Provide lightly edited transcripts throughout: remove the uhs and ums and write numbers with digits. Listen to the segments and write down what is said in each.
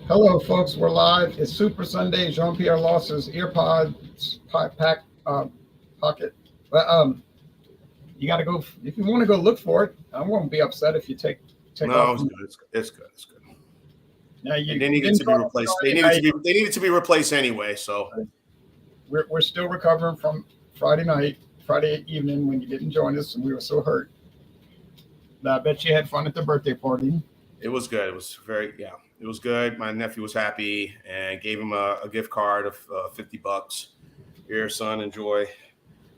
Hello, folks. We're live. It's Super Sunday. Jean-Pierre lost his earpods pocket. But you got to go if you want to go look for it. I won't be upset if you take No, off. it's good. It's good. It's good. Now And they needed to be replaced. They needed to be replaced anyway. So we're still recovering from Friday evening when you didn't join us, and we were so hurt. Now, I bet you had fun at the birthday party. it was good. It was it was good. My nephew was happy and gave him a gift card of $50. Here, son, enjoy.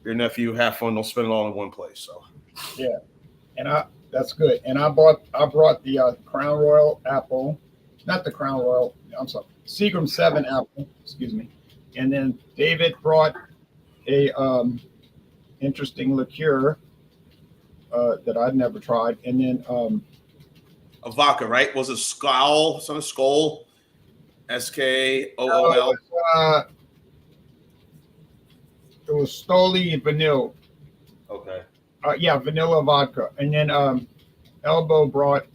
Your nephew, have fun. Don't spend it all in one place. So Yeah, and that's good. And I brought the Crown Royal apple, not the Crown Royal. I'm sorry, Seagram 7 apple. Excuse me. And then David brought a interesting liqueur that I'd never tried. And then a vodka, right? Was it Skoll? Something Skoll? SKOOL. It was Stoli Vanille. Okay. Yeah, vanilla vodka. And then Elbow brought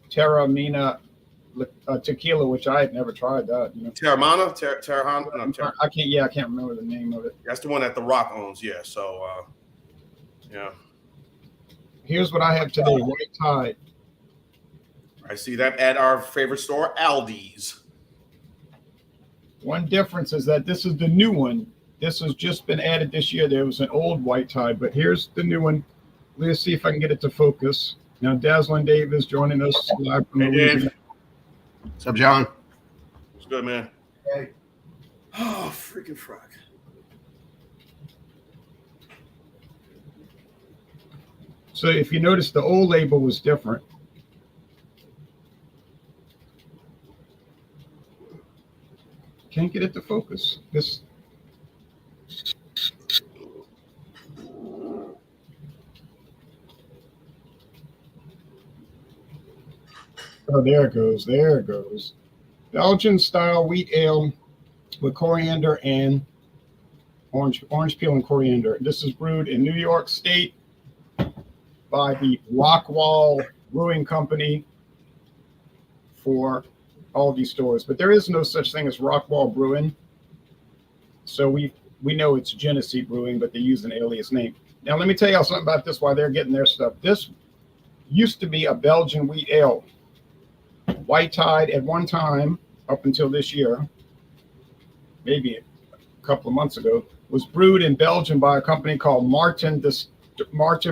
Terra Mina tequila, which I had never tried that. Terramana? Terramana? I can't remember the name of it. That's the one that The Rock owns. Yeah. So, yeah. Here's what I have today: White Tide. I see that at our favorite store, Aldi's. One difference is that this is the new one. This has just been added this year. There was an old White Tide, but here's the new one. Let's see if I can get it to focus. Now, Dazzling Dave is joining us live from Dave. What's up, John? It's good, man. Hey. Oh, freaking frog. So if you notice, the old label was different. Can't get it to focus. Oh, there it goes. There it goes. Belgian style wheat ale with coriander and orange peel and coriander. This is brewed in New York State by the Rockwall Brewing Company for all these stores. But there is no such thing as Rockwall Brewing. So we know it's Genesee Brewing, but they use an alias name. Now, let me tell y'all something about this while they're getting their stuff. This used to be a Belgian wheat ale. White Tide at one time, up until this year, maybe a couple of months ago, was brewed in Belgium by a company called Martin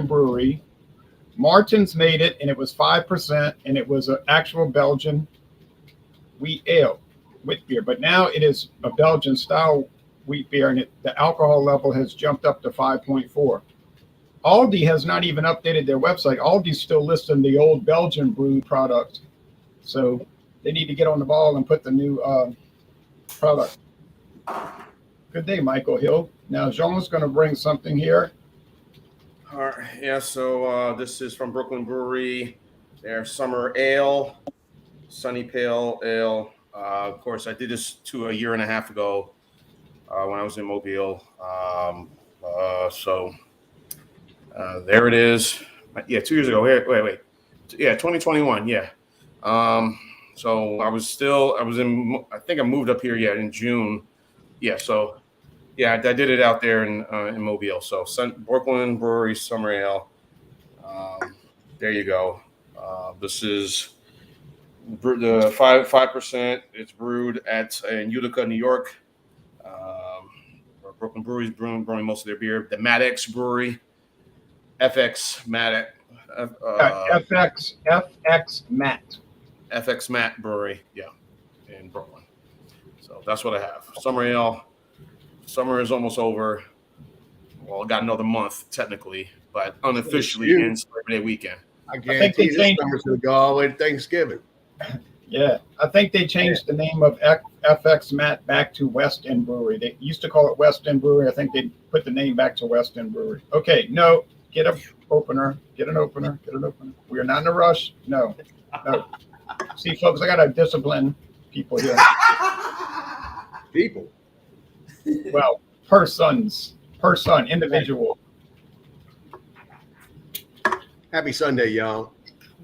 Brewery. Martin's made it, and it was 5%, and it was an actual Belgian wheat ale, wheat beer. But now it is a Belgian style wheat beer, and the alcohol level has jumped up to 5.4. Aldi has not even updated their website. Aldi's still listing the old Belgian brewed product. So they need to get on the ball and put the new product. Good day, Michael Hill. Now, Jean's going to bring something here. All right. Yeah. So this is from Brooklyn Brewery. Their summer ale, Sunny Pale Ale. Of course, I did this a year and a half ago when I was in Mobile. So there it is. Yeah, 2 years ago. Wait. Yeah, 2021. Yeah. So I think I moved up here in June. Yeah. So yeah, I did it out there in Mobile. So Brooklyn Brewery Summer Ale. There you go. This is the 5%. It's brewed in Utica, New York. Where Brooklyn Brewery is brewing most of their beer. The Maddox Brewery, FX Matt. FX Matt Brewery, yeah, in Brooklyn. So that's what I have. Summer ale. Summer is almost over. Well, got another month technically, but unofficially ends Labor Day weekend. I guarantee this summer's going to go all the way to Thanksgiving. Yeah, I think they changed the name of FX Matt back to West End Brewery. They used to call it West End Brewery. I think they put the name back to West End Brewery. Okay, no, get an opener. We are not in a rush. No. See, folks, I got to discipline people here. People. Well, individual. Happy Sunday, y'all.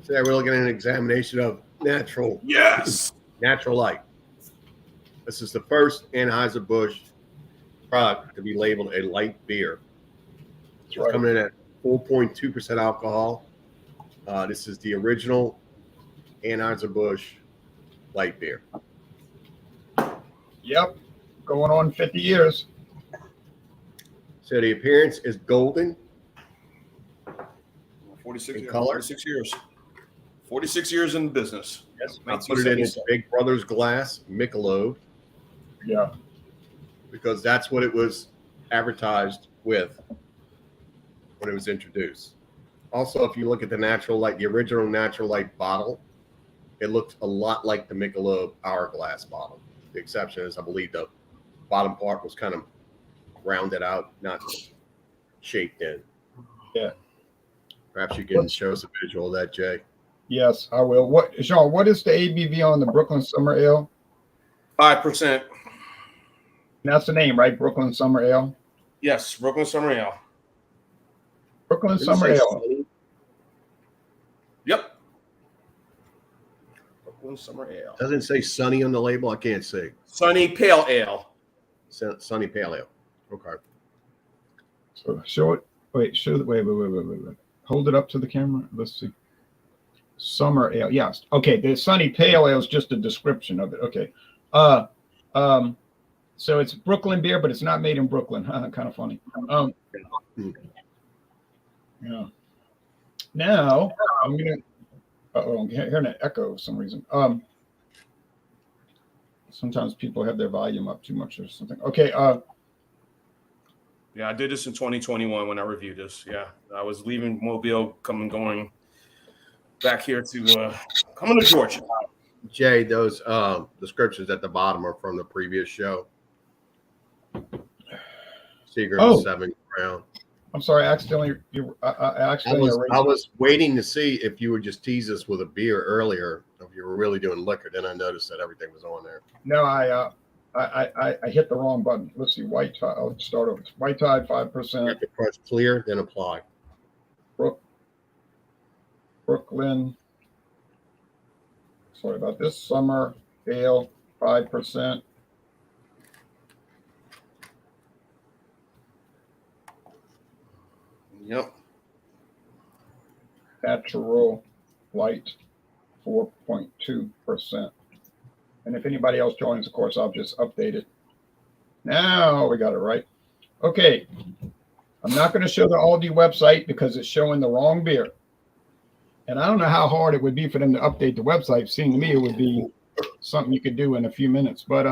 Today we're looking at an examination of natural. Yes. Natural light. This is the first Anheuser-Busch product to be labeled a light beer. It's right. coming in at 4.2% alcohol. This is the original Anheuser-Busch light beer. Yep. Going on 50 years. So the appearance is golden. 46 In years. color? 46 years. 46 years in business. Yes. I put it in its 1977. Big Brother's glass, Michelob, Yeah. because that's what it was advertised with when it was introduced. Also, if you look at the natural light, the original natural light bottle, it looked a lot like the Michelob hourglass bottle. The exception is, I believe, the bottom part was kind of rounded out, not shaped in. Yeah. Perhaps you can show us a visual of that, Jay. Yes, I will. What, Sean? What is the ABV on the Brooklyn Summer Ale? 5%. That's the name, right? Brooklyn Summer Ale. Yes, Brooklyn Summer Ale. Brooklyn Didn't it Summer say Ale. Sunny? Yep. Brooklyn Summer Ale. Doesn't say Sunny on the label. I can't see. Sunny Pale Ale. Sunny Pale Ale. Okay. So show it. Wait. Wait. Hold it up to the camera. Let's see. Summer Ale. Yes. Okay. The Sunny Pale Ale is just a description of it. Okay. So it's Brooklyn beer, but it's not made in Brooklyn. Kind of funny. Yeah. Now I'm gonna. I'm hearing an echo for some reason. Sometimes people have their volume up too much or something. Okay. Yeah, I did this in 2021 when I reviewed this. Yeah, I was leaving Mobile, going back here to coming to Georgia. Jay, those descriptions at the bottom are from the previous show. Seagram 7 Crown. I'm sorry, I accidentally I was waiting to see if you would just tease us with a beer earlier, if you were really doing liquor. Then I noticed that everything was on there. No, I hit the wrong button. Let's see, White Tide. I'll start over. White Tide, 5%. You have to press clear, then apply. Brooklyn. Sorry about this. Summer Ale, 5%. Yep. Natural Light, 4.2%. And if anybody else joins, of course, I'll just update it. Now we got it right. Okay. I'm not going to show the Aldi website because it's showing the wrong beer. And I don't know how hard it would be for them to update the website. Seeing to me, it would be something you could do in a few minutes. But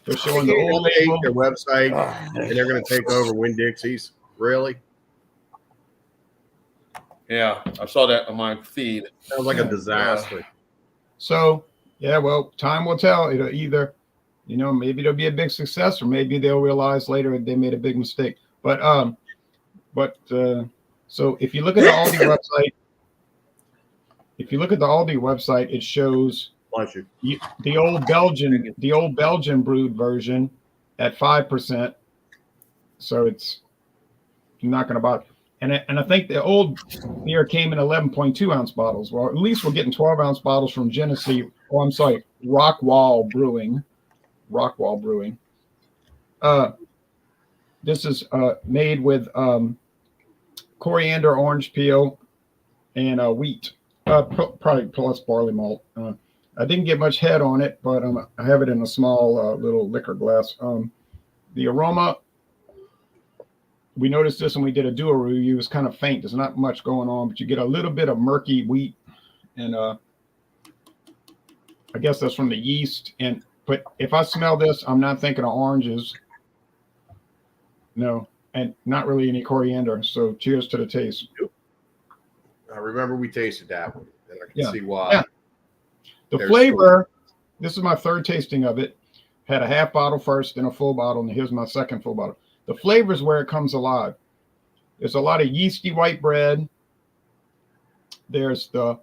they're showing the old label. Their website, and they're going to take over Winn-Dixie's. Really? Yeah, I saw that on my feed. Sounds like a disaster. So, yeah, well, time will tell. It'll either, maybe it'll be a big success, or maybe they'll realize later they made a big mistake. But so if you look at the Aldi website, it shows the old Belgian brewed version at 5%. So it's not going to bother. And I think the old beer came in 11.2 ounce bottles. Well, at least we're getting 12 ounce bottles from Genesee. Oh, I'm sorry, Rockwall Brewing. This is made with coriander, orange peel, and wheat. Probably plus barley malt. I didn't get much head on it, but I have it in a small little liquor glass. The aroma, we noticed this when we did a dual review, is kind of faint. There's not much going on, but you get a little bit of murky wheat, and I guess that's from the yeast. But if I smell this, I'm not thinking of oranges. No, and not really any coriander. So cheers to the taste. I remember we tasted that one, and I can see why. Yeah. The flavor, this is my third tasting of it. Had a half bottle first, then a full bottle, and here's my second full bottle. The flavor is where it comes alive. There's a lot of yeasty white bread. There's the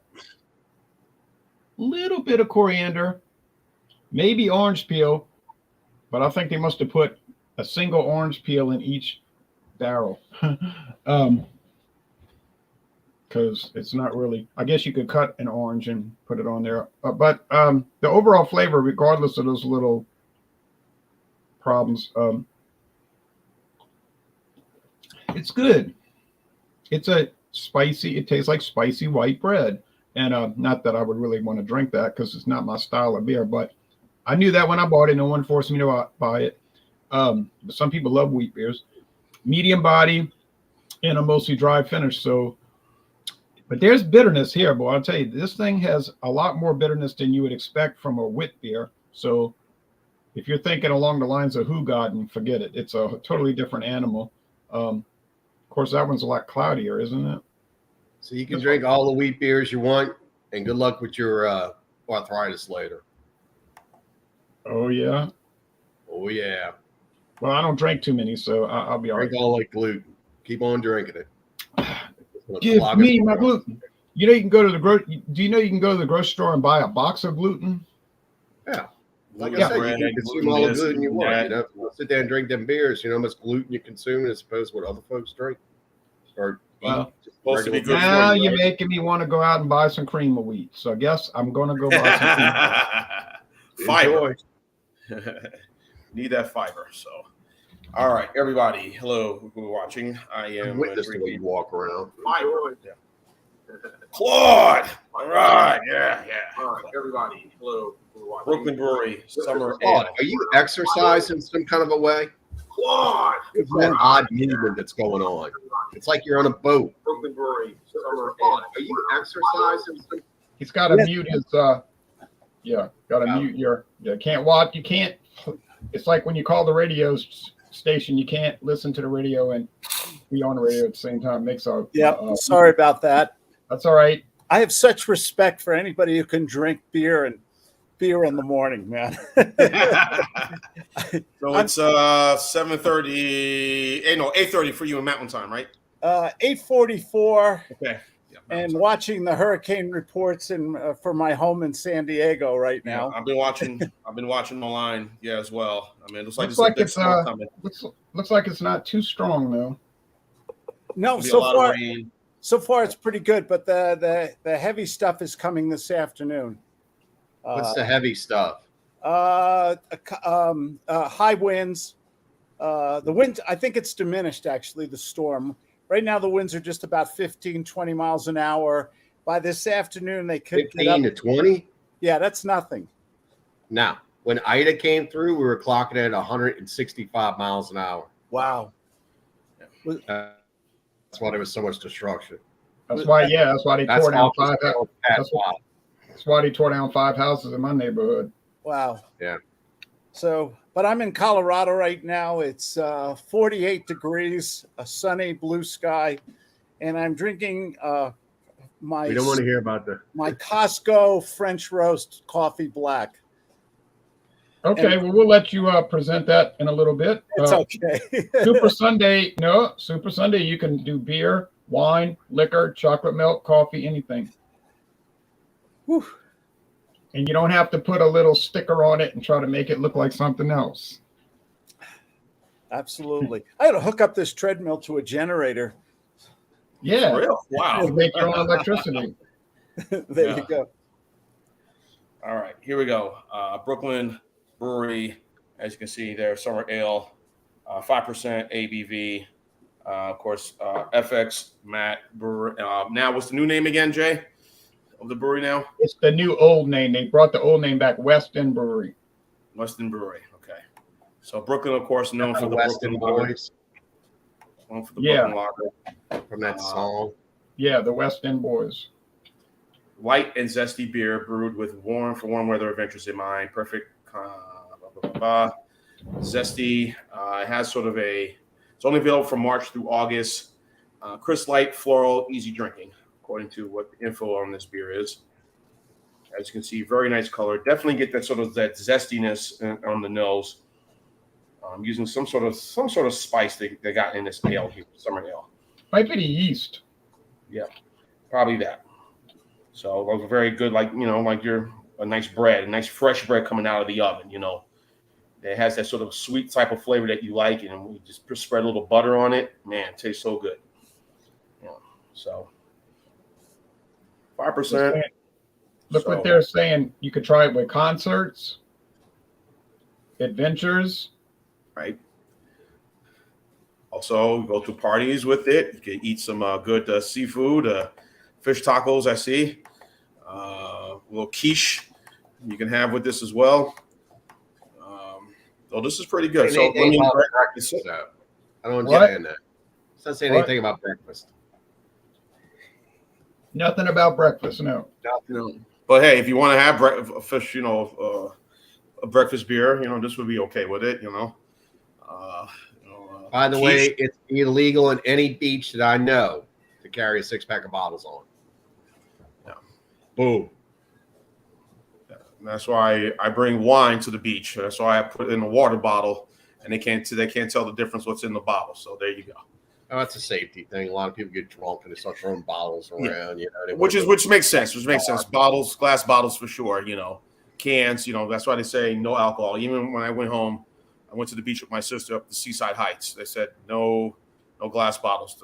little bit of coriander, maybe orange peel, but I think they must have put a single orange peel in each barrel. Kind because it's not really. I guess you could cut an orange and put it on there, but the overall flavor, regardless of those little problems, it's good. It's a spicy. It tastes like spicy white bread, and not that I would really want to drink that because it's not my style of beer. But I knew that when I bought it. No one forced me to buy it. But some people love wheat beers. Medium body and a mostly dry finish. So, but there's bitterness here, boy. I'll tell you, this thing has a lot more bitterness than you would expect from a wit beer. So, if you're thinking along the lines of Hoegaarden, forget it. It's a totally different animal. Of course, that one's a lot cloudier, isn't it? So you can drink all the wheat beers you want, and good luck with your arthritis later. Oh yeah. Oh yeah. Well, I don't drink too many, so I'll be all right. Drink all like gluten. Keep on drinking it. Give me my gluten. You know you can go to the Do you know you can go to the grocery store and buy a box of gluten? Yeah. Like Yeah. I said, you can consume all the gluten you want. You know, sit there and drink them beers. You know how much gluten you consume as opposed to what other folks drink or eat. Well, supposed to be good. Now you're making me want to go out and buy some cream of wheat. So I guess I'm going to go buy some cream. Fiber. Need that fiber. So, all right, everybody. Hello, who are watching. I am Witness the way you walk around. Claude. All right. Yeah. All right, everybody. Hello, who are watching. Brooklyn Brewery Summer Claude, Ale. are you exercising some kind of a way? Claude. It's an odd movement that's going on. It's like you're on a boat. Brooklyn Brewery Summer Claude, Ale. are you exercising some? He's got to mute his. Got to mute your. You can't watch. You can't. It's like when you call the radio station, you can't listen to the radio and be on the radio at the same time. It makes a. Sorry about that. That's all right. I have such respect for anybody who can drink beer in the morning, man. So it's 7:30. No, 8:30 for you in Mountain Time, right? 8:44. Okay. And watching the hurricane reports for my home in San Diego right now. Yeah, I've been watching online, as well. I mean, it looks like it's looks like it's not too strong though. No, so far it's pretty good, but the heavy stuff is coming this afternoon. What's the heavy stuff? High winds. The wind, I think it's diminished actually, the storm. Right now, the winds are just about 15, 20 miles an hour. By this afternoon, they could 15 to 20? Yeah, that's nothing. Now, when Ida came through, we were clocking at 165 miles an hour. Wow. That's why there was so much destruction. That's why they tore down five. That's why they tore down 5 houses in my neighborhood. Wow. Yeah. So, but I'm in Colorado right now. It's 48 degrees, a sunny blue sky, and I'm drinking my. We don't want to hear about my Costco French roast coffee black. Okay, well, we'll let you present that in a little bit. It's okay. Super Sunday, you can do beer, wine, liquor, chocolate milk, coffee, anything. Whew. And you don't have to put a little sticker on it and try to make it look like something else. Absolutely. I had to hook up this treadmill to a generator. Yeah. Real? Wow. Make your own electricity. There you go. All right, here we go. Brooklyn Brewery, as you can see there, Summer Ale, 5% ABV. Of course, FX Matt Brewer. Now, what's the new name again, Jay, of the brewery now? It's the new old name. They brought the old name back, Weston Brewery. Weston Brewery, okay. So Brooklyn, of course, known for the Weston Brooklyn Boys. Known for the Brooklyn Lager. From that song. Yeah, the West End Boys. Light and zesty beer brewed with warm weather adventures in mind. Perfect. Zesty. It has sort of it's only available from March through August. Crisp, light, floral, easy drinking, according to what the info on this beer is. As you can see, very nice color. Definitely get that zestiness on the nose. Using some sort of spice they got in this ale here, summer ale. Might be the yeast. Yeah, probably that. So it was very good, like you're a nice bread, a nice fresh bread coming out of the oven. It has that sort of sweet type of flavor that you like, and we just spread a little butter on it. Man, it tastes so good. So 5%. Look what they're saying. You could try it with concerts, adventures. Right. Also, go to parties with it. You can eat some good seafood, fish tacos. I see. A little quiche you can have with this as well. So this is pretty good. So let me. Breakfast, though. I don't understand that. It's not saying anything about breakfast. Nothing about breakfast. No. No. But hey, if you want to have fish, a breakfast beer, this would be okay with it. By the way, it's illegal in any beach that I know to carry a 6-pack of bottles on. Yeah. Boom. And that's why I bring wine to the beach. That's why I put it in a water bottle, and they can't tell the difference what's in the bottle. So there you go. Oh, that's a safety thing. A lot of people get drunk and they start throwing bottles around. Yeah. Which makes sense. Bottles, glass bottles for sure. Cans. That's why they say no alcohol. Even when I went home, I went to the beach with my sister up the Seaside Heights. They said no glass bottles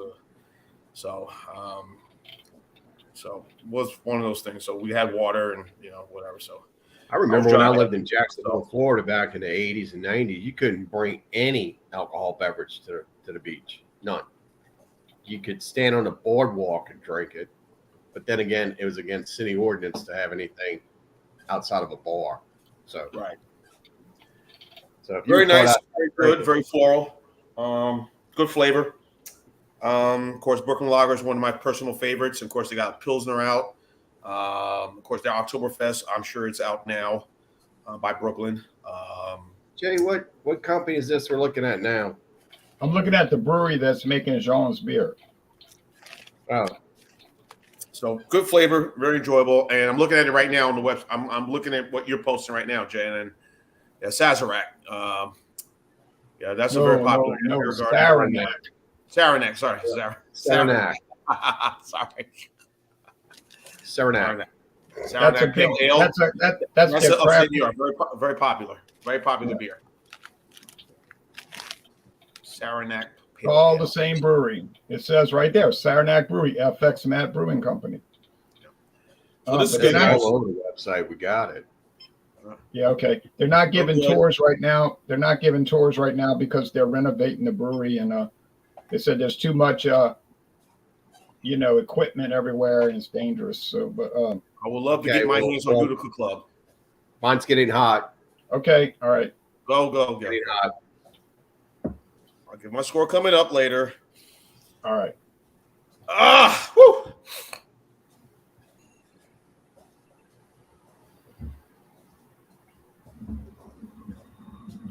So it was one of those things. So we had water and whatever. So I remember when I lived in Jacksonville, Florida, back in the 80s and 90s, you couldn't bring any alcohol beverage to the beach. None. You could stand on the boardwalk and drink it, but then again, it was against city ordinance to have anything outside of a bar. So right. So very nice, very good, very floral, good flavor. Of course, Brooklyn Lager is one of my personal favorites. Of course, they got Pilsner out. Of course, their Oktoberfest, I'm sure it's out now by Brooklyn. Jay, what company is this we're looking at now? I'm looking at the brewery that's making Jean's beer. Oh. So good flavor, very enjoyable. And I'm looking at it right now on the web. I'm looking at what you're posting right now, Jay. And Sazerac. That's a very popular. No, Saranac. Saranac, sorry. Saranac. Sorry. Saranac. That's a big ale. That's upstate New York. Very, very popular. Very popular beer. Saranac. All the same brewery. It says right there, Saranac Brewery, FX Matt Brewing Company. So this is good. All over the website. We got it. Yeah, okay. They're not giving tours right now. They're not giving tours right now because they're renovating the brewery, and they said there's too much, equipment everywhere and it's dangerous. So, but I would love to get my hands on Utica Club. Mine's getting hot. Okay, all right. Go. Getting hot. I'll give my score coming up later. All right. Whew.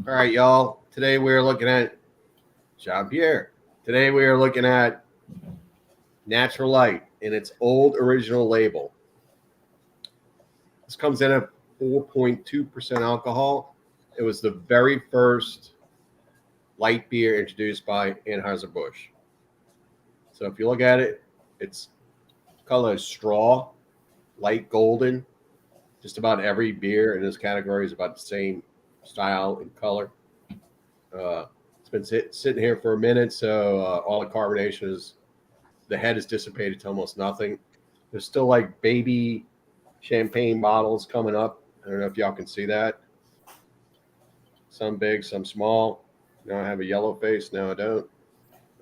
All right, y'all. Today we're looking at Jean-Pierre. Today we are looking at Natural Light in its old original label. This comes in at 4.2% alcohol. It was the very first light beer introduced by Anheuser-Busch. So if you look at it, it's color is straw, light golden. Just about every beer in this category is about the same style and color. It's been sitting here for a minute, so all the carbonation is, the head is dissipated to almost nothing. There's still like baby champagne bottles coming up. I don't know if y'all can see that. Some big, some small. Now I have a yellow face. Now I don't.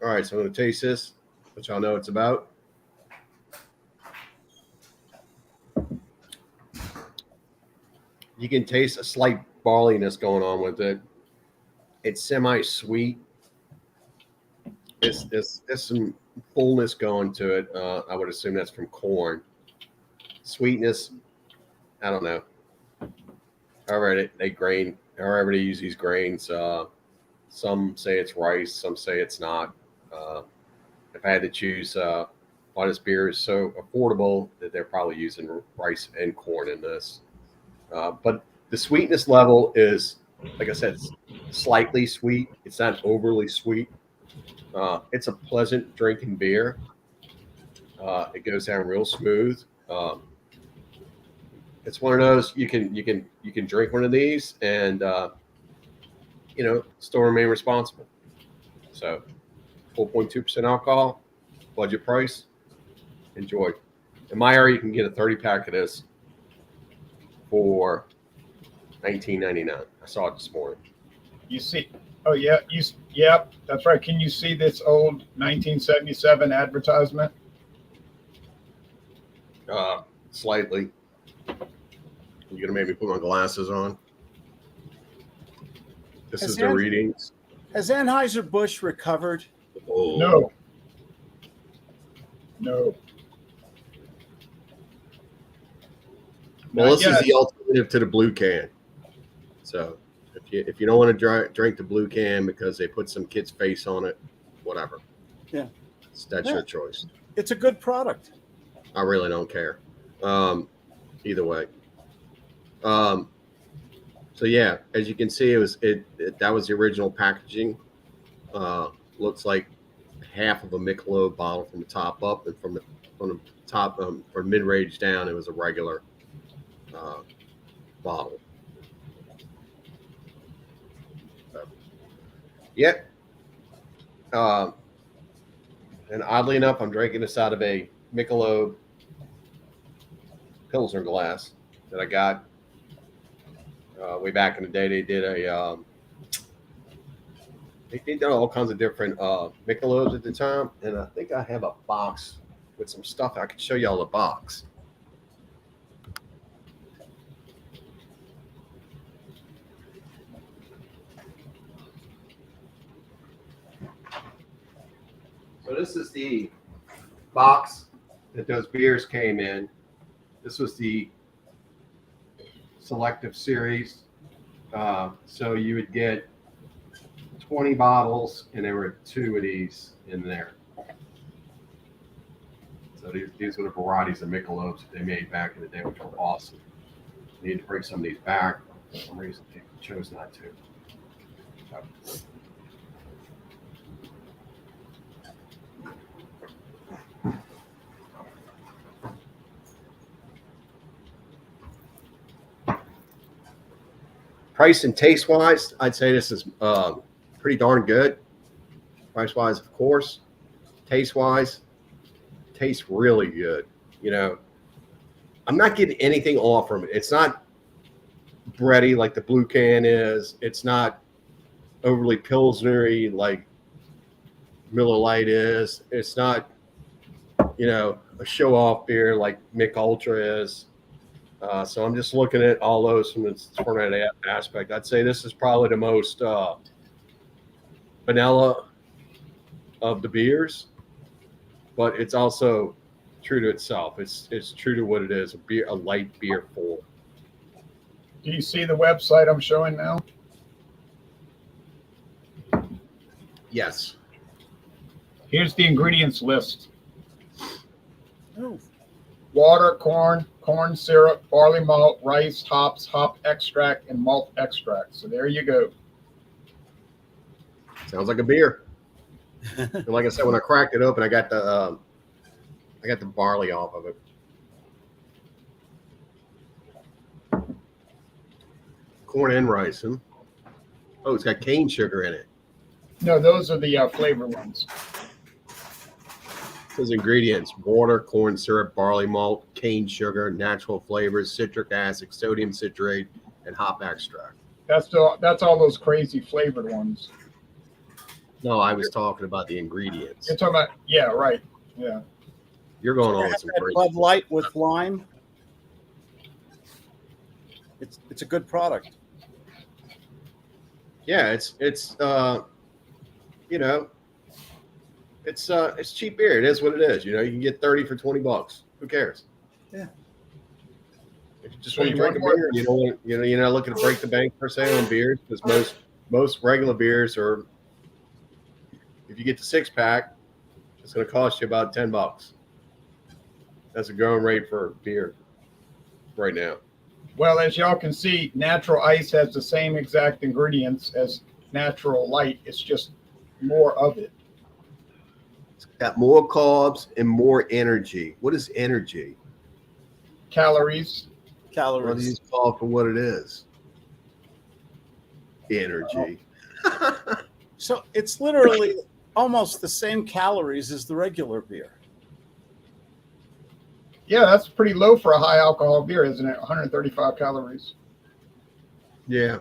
All right, so I'm going to taste this, let y'all know what it's about. You can taste a slight barleyiness going on with it. It's semi-sweet. There's some fullness going to it. I would assume that's from corn. Sweetness, I don't know. However they use these grains. Some say it's rice, some say it's not. If I had to choose, why this beer is so affordable that they're probably using rice and corn in this. But the sweetness level is, like I said, it's slightly sweet. It's not overly sweet. It's a pleasant drinking beer. It goes down real smooth. It's one of those you can drink one of these and still remain responsible. So 4.2% alcohol, budget price. Enjoy. In my area, you can get a 30 pack of this for $19.99. I saw it this morning. You see, oh yeah, yep, that's right. Can you see this old 1977 advertisement? Slightly. You're gonna make me put my glasses on. This is the readings. Has Anheuser-Busch recovered? Oh. No. No. Well, Not this is yet. the alternative to the blue can. So if you don't want to drink the blue can because they put some kid's face on it, whatever. Yeah. That's your choice. It's a good product. I really don't care. Either way. So yeah, as you can see, that was the original packaging. Looks like half of a Michelob bottle from the top up, and from the top or mid range down, it was a regular bottle. So, yeah. And oddly enough, I'm drinking this out of a Michelob Pilsner glass that I got way back in the day. They did all kinds of different Michelobs at the time, and I think I have a box with some stuff. I can show y'all the box. So this is the box that those beers came in. This was the selective series. So you would get 20 bottles, and there were 2 of these in there. So these were the varieties of Michelobs that they made back in the day, which were awesome. We need to bring some of these back. For some reason, they chose not to. So. Price and taste wise, I'd say this is pretty darn good. Price wise, of course. Taste wise, tastes really good. You know, I'm not getting anything off from it. It's not bready like the blue can is. It's not overly pilsnery like Miller Lite is. It's not, you know, a show off beer like Mick Ultra is. So I'm just looking at all those from the format aspect. I'd say this is probably the most vanilla of the beers, but it's also true to itself. It's true to what it is, a light beer full. Do you see the website I'm showing now? Yes. Here's the ingredients list. Oh. Water, corn syrup, barley malt, rice, hops, hop extract, and malt extract. So there you go. Sounds like a beer. And like I said, when I cracked it open, I got the barley off of it. Corn and rice. Huh? Oh, it's got cane sugar in it. No, those are the flavor ones. Those ingredients: water, corn syrup, barley malt, cane sugar, natural flavors, citric acid, sodium citrate, and hop extract. That's all those crazy flavored ones. No, I was talking about the ingredients. You're talking about, yeah, right. Yeah. You're going on with some crazy. Bud Light with lime. It's a good product. Yeah, it's you know, it's cheap beer. It is what it is. You know, you can get 30 for $20. Who cares? Yeah. If you just want to drink a beer, you're not looking to break the bank per se on beers, because most regular beers are, if you get the 6-pack, it's going to cost you about $10. That's a going rate for beer right now. Well, as y'all can see, natural ice has the same exact ingredients as natural light. It's just more of it. It's got more carbs and more energy. What is energy? Calories. Well, you just call it for what it is. Energy. So it's literally almost the same calories as the regular beer. Yeah, that's pretty low for a high alcohol beer, isn't it? 135 calories. Yeah.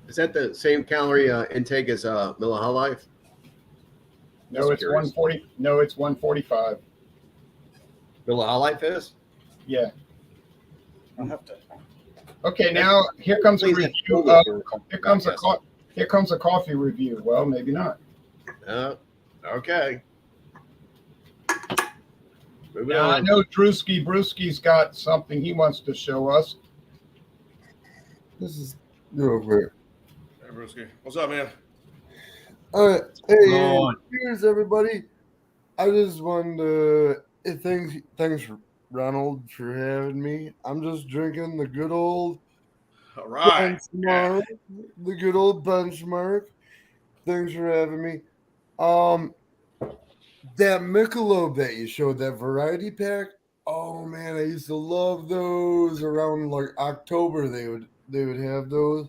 Is that the same calorie intake as Miller High Life? No, Just it's curious. 140. No, it's 145. Miller High Life is? Yeah. I'll have to. Okay, now here comes a Please review. hold it for Here comes a podcast. here comes a coffee review. Well, maybe not. Okay. Moving Now I on. know Drewski Brewski's got something he wants to show us. This is real quick. Hey, Brewski. What's up, man? All right. going Hey, on? cheers, everybody. I just wanted to thanks, Ronald, for having me. I'm just drinking the good old All right. benchmark. The good old benchmark. Thanks for having me. That Michelob that you showed, that variety pack. Oh man, I used to love those around like October. They would have those.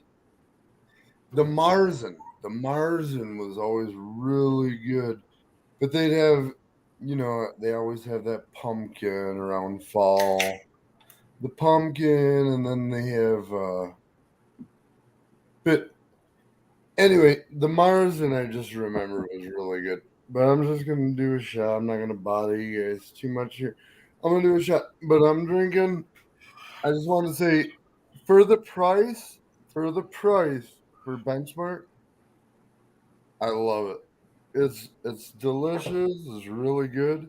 The Marzen was always really good, but they'd have, they always have that pumpkin around fall. The pumpkin, and then they have. But anyway, the Marzen I just remember was really good. But I'm just gonna do a shot. I'm not gonna bother you guys too much here. I'm gonna do a shot, but I'm drinking. I just want to say, for the price, for benchmark, I love it. It's delicious. It's really good.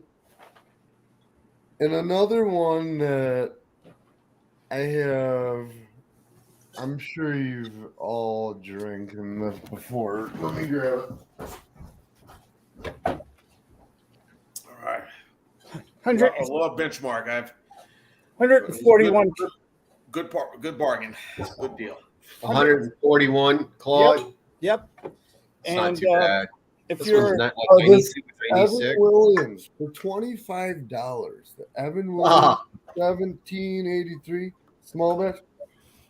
And another one that I have, I'm sure you've all drinking this before. Let me grab it. All right. 100, I love benchmark. 141. Good bargain. Good deal. 141, Claude. Yep. It's not And too bad. if This you're one's not like Oh, this 92, Evan 96. Williams for $25. The Evan Williams Ah, 1783 small batch,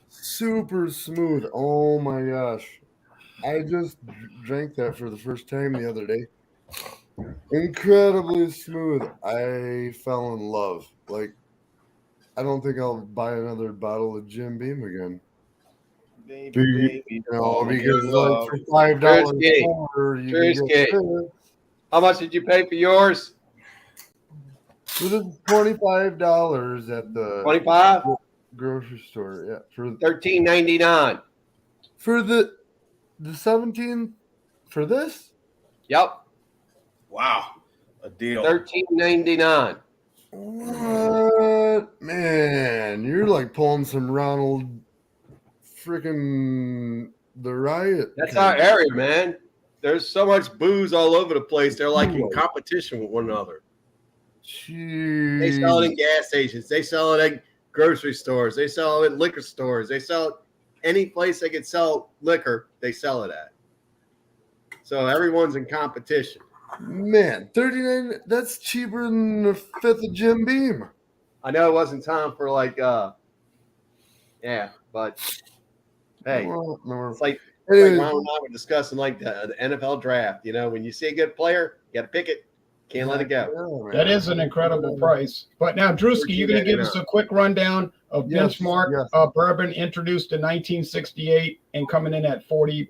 super smooth. Oh my gosh! I just drank that for the first time the other day. Incredibly smooth. I fell in love. Like, I don't think I'll buy another bottle of Jim Beam again. Baby. Because like for $5 Drewski. more, you can Drewski. get this. how much did you pay for yours? This is $25 at the 25? grocery store. Yeah, $13.99. for the 17 for this. Yep. Wow. A deal. $13.99. What, man? You're like pulling some Ronald freaking the riot. That's kind our area, man. There's so much booze all over the place. They're like in Right. competition with one another. Jeez. They sell it in gas stations. They sell it at grocery stores. They sell it at liquor stores. They sell it any place they can sell liquor, they sell it at. So everyone's in competition. Man, 39. That's cheaper than a fifth of Jim Beam. I know it wasn't time for like yeah, but hey, Well, no. it's like Anyways, Ron and I were discussing like the NFL draft. You know, when you see a good player, you got to pick it. Can't let it go. yeah, man. That is an incredible price. But now, Drewski, you're going to give us a quick rundown of Yes, benchmark yes. bourbon introduced in 1968 and coming in at 40%.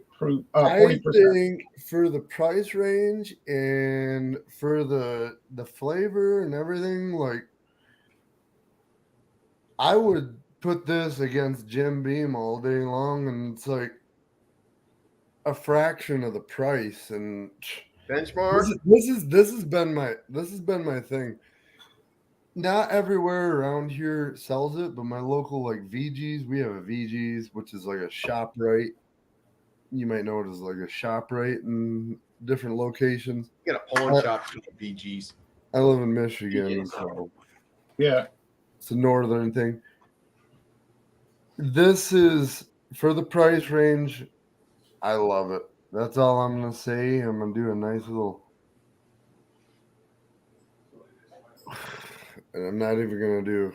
I 40%. think for the price range and for the flavor and everything, like, I would put this against Jim Beam all day long, and it's like a fraction of the price. And Benchmark. this has been my thing. Not everywhere around here sells it, but my local like VG's, we have a VG's, which is like a ShopRite. You might know it as like a ShopRite in different locations. Get a pawn shop for the BGs. I live in Michigan, VG's. so Yeah. it's a northern thing. This is for the price range. I love it. That's all I'm gonna say. I'm gonna do a nice little. And I'm not gonna do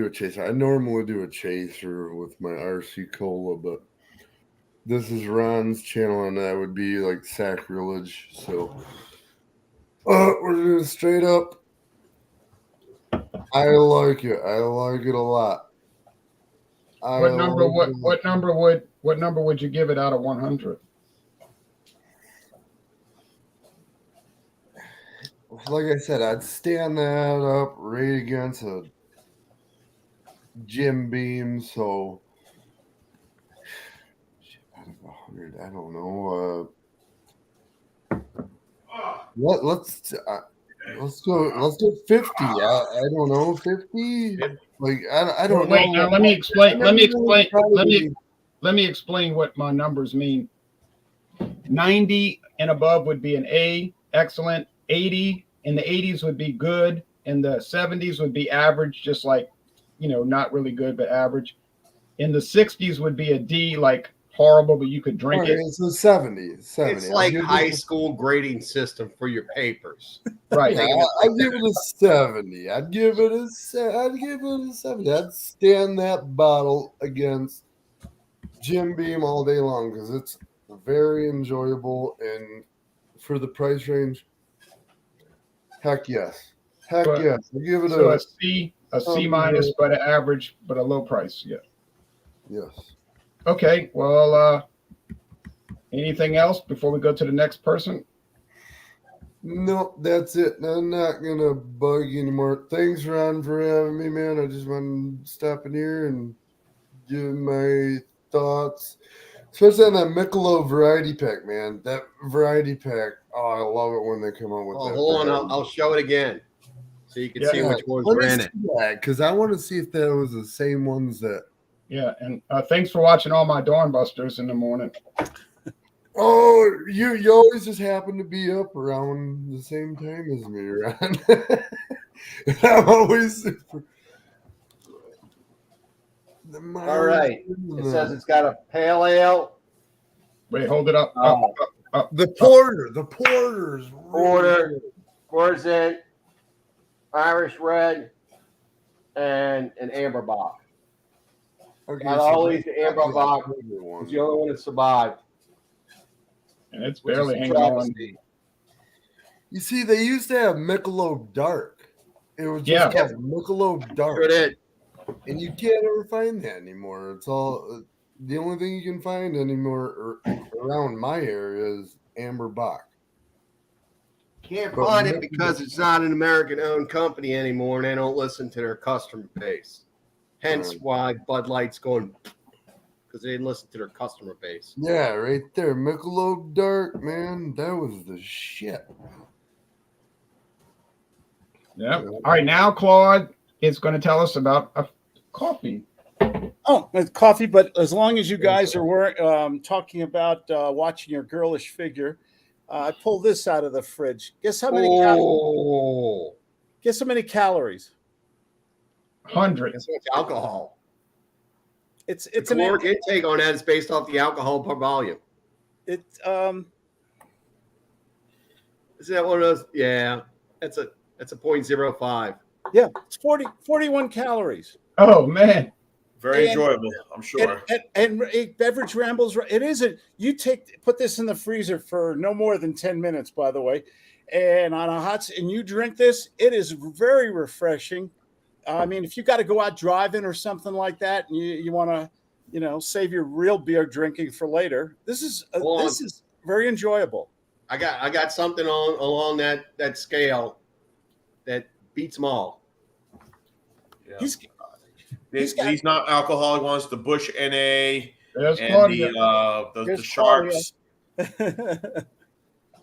a chaser. I normally do a chaser with my RC Cola, but this is Ron's channel, and that would be like sacrilege. So We're doing straight up. I like it. I like it a lot. What number? What number would you give it out of 100? Like I said, I'd stand that up right against a Jim Beam. So out of 100, I don't know. Let's go 50. I don't know, 50. Like I don't know. Wait, now let me explain. Probably, Let me explain what my numbers mean. 90 and above would be an A, excellent. 80 in the 80s would be good, and the 70s would be average, just like, not really good but average. In the 60s would be a D, like horrible, but you could drink it. So 70. It's like high school grading system for your papers. Right. Yeah, I'd give it a 70. I'd give it a 70. I'd stand that bottle against Jim Beam all day long because it's very enjoyable, and for the price range, heck yes. Heck But- yes. I give it So a a C minus, but an average, but a low price. Yeah. yes. Okay. Well, anything else before we go to the next person? No, that's it. I'm not gonna bug you anymore. Thanks, Ron, for having me, man. I just want to stop in here and give my thoughts, especially on that Michelob variety pack, man. That variety pack. Oh, I love it when they come out with Oh, that. hold on. I'll show it again so you can see which ones were in it. Because I want to see if that was the same ones that. Yeah. And thanks for watching all my Dornbusters in the morning. Oh, you always just happen to be up around the same time as me, Ron. I'm always super. All right. It says it's got a pale ale, Wait, hold it up. The porters. Really porter, Gorzent, Irish red, and an amber bock. Okay, Out of all that's these, the amber bock the other one. was the only one that survived. And it's Which barely is a hanging on. travesty. You see, they used to have Michelob Dark. It was Yeah. just called Michelob Dark. Sure did. And you can't ever find that anymore. It's all the only thing you can find anymore around my area is Amber Bock. Can't But find it Michelob- because it's not an American-owned company anymore, and they don't listen to their customer base. Hence Right. why Bud Light's going, because they didn't listen to their customer base. Yeah, right there. Michelob Dark, man. That was the shit. Yeah. All right. Now Claude is going to tell us about a coffee. Oh, it's coffee, but as long as you guys are talking about watching your girlish figure, I pulled this out of the fridge. Guess how many? Oh, Guess how many calories? 100. guess what's alcohol? It's The an caloric intake on that is based off the alcohol per volume. it's Is that one of those? Yeah, that's a 0.05. yeah, it's 41 calories. Oh man. Very And- enjoyable, I'm sure. And beverage rambles. It isn't. You put this in the freezer for no more than 10 minutes, by the way, and on a and you drink this. It is very refreshing. I mean, if you got to go out driving or something like that, and you want to, save your real beer drinking for later. This is very enjoyable. I got something along that scale that beats them all. Yeah. He's not alcoholic ones, the Bush NA There's and Claudia. the There's Sharks.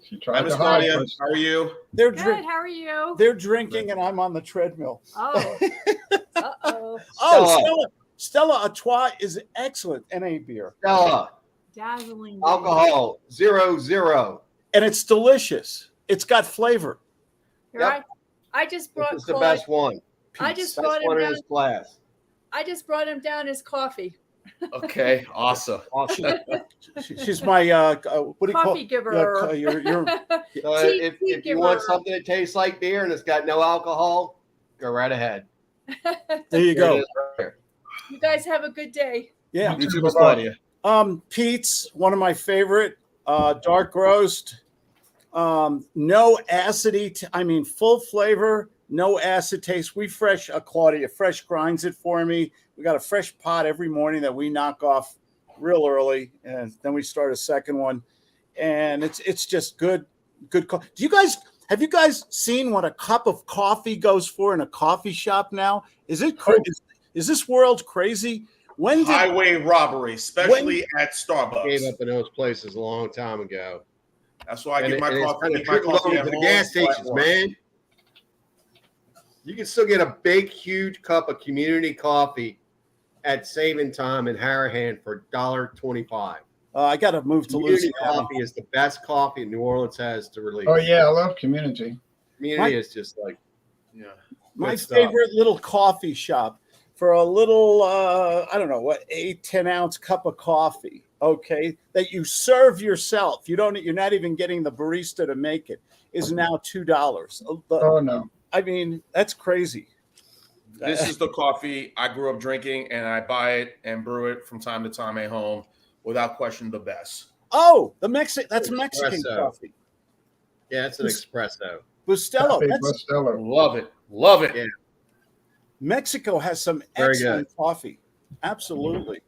She Hi, tried Miss to hide. Claudia. First. How are you? they're Good. How are you? they're drinking, and I'm on the treadmill. Oh. Uh-oh. Oh, Stella Artois is excellent NA beer, Stella, Dazzling. alcohol 0.0. and it's delicious. It's got flavor. Here, Yep. I just brought This is the Claude. best one. I just Best brought him one in down. his class. I just brought him down his coffee. Okay, awesome. Awesome. She's my what do you call Coffee giver. your So Tea if you want giver. something that tastes like beer and it's got no alcohol, go right ahead. there you Here it go. is right here. You guys have a good day. Yeah. You too, Miss Claudia. Pete's one of my favorite dark roast. No acidity. I mean, full flavor, no acid taste. Claudia fresh grinds it for me. We got a fresh pot every morning that we knock off real early, and then we start a second one. And it's just good. Have you guys seen what a cup of coffee goes for in a coffee shop now? Is this world crazy? When did Highway robbery, especially at Starbucks. Gave up in those places a long time ago. That's why I And get my it's coffee. kind of Get my trickled coffee over at to the home gas or at stations, work. man. You can still get a big, huge cup of community coffee at Saving Time in Harahan for $1.25. I got to move to Community Louisiana? coffee is the best coffee New Orleans has to release. Oh yeah, I love community. Community is just like, Yeah. My good stuff. favorite little coffee shop for a little, I don't know, what, 10 ounce cup of coffee. Okay, that you serve yourself. You're not even getting the barista to make it. Is now $2. Oh no. I mean, that's crazy. This is the coffee I grew up drinking, and I buy it and brew it from time to time at home, without question, the best. Oh, that's Mexican Espresso. coffee. yeah, it's an espresso. Bustelo. Cafe That's Bustelo. Love it. Love it. Yeah. Mexico has some Very excellent coffee. Absolutely.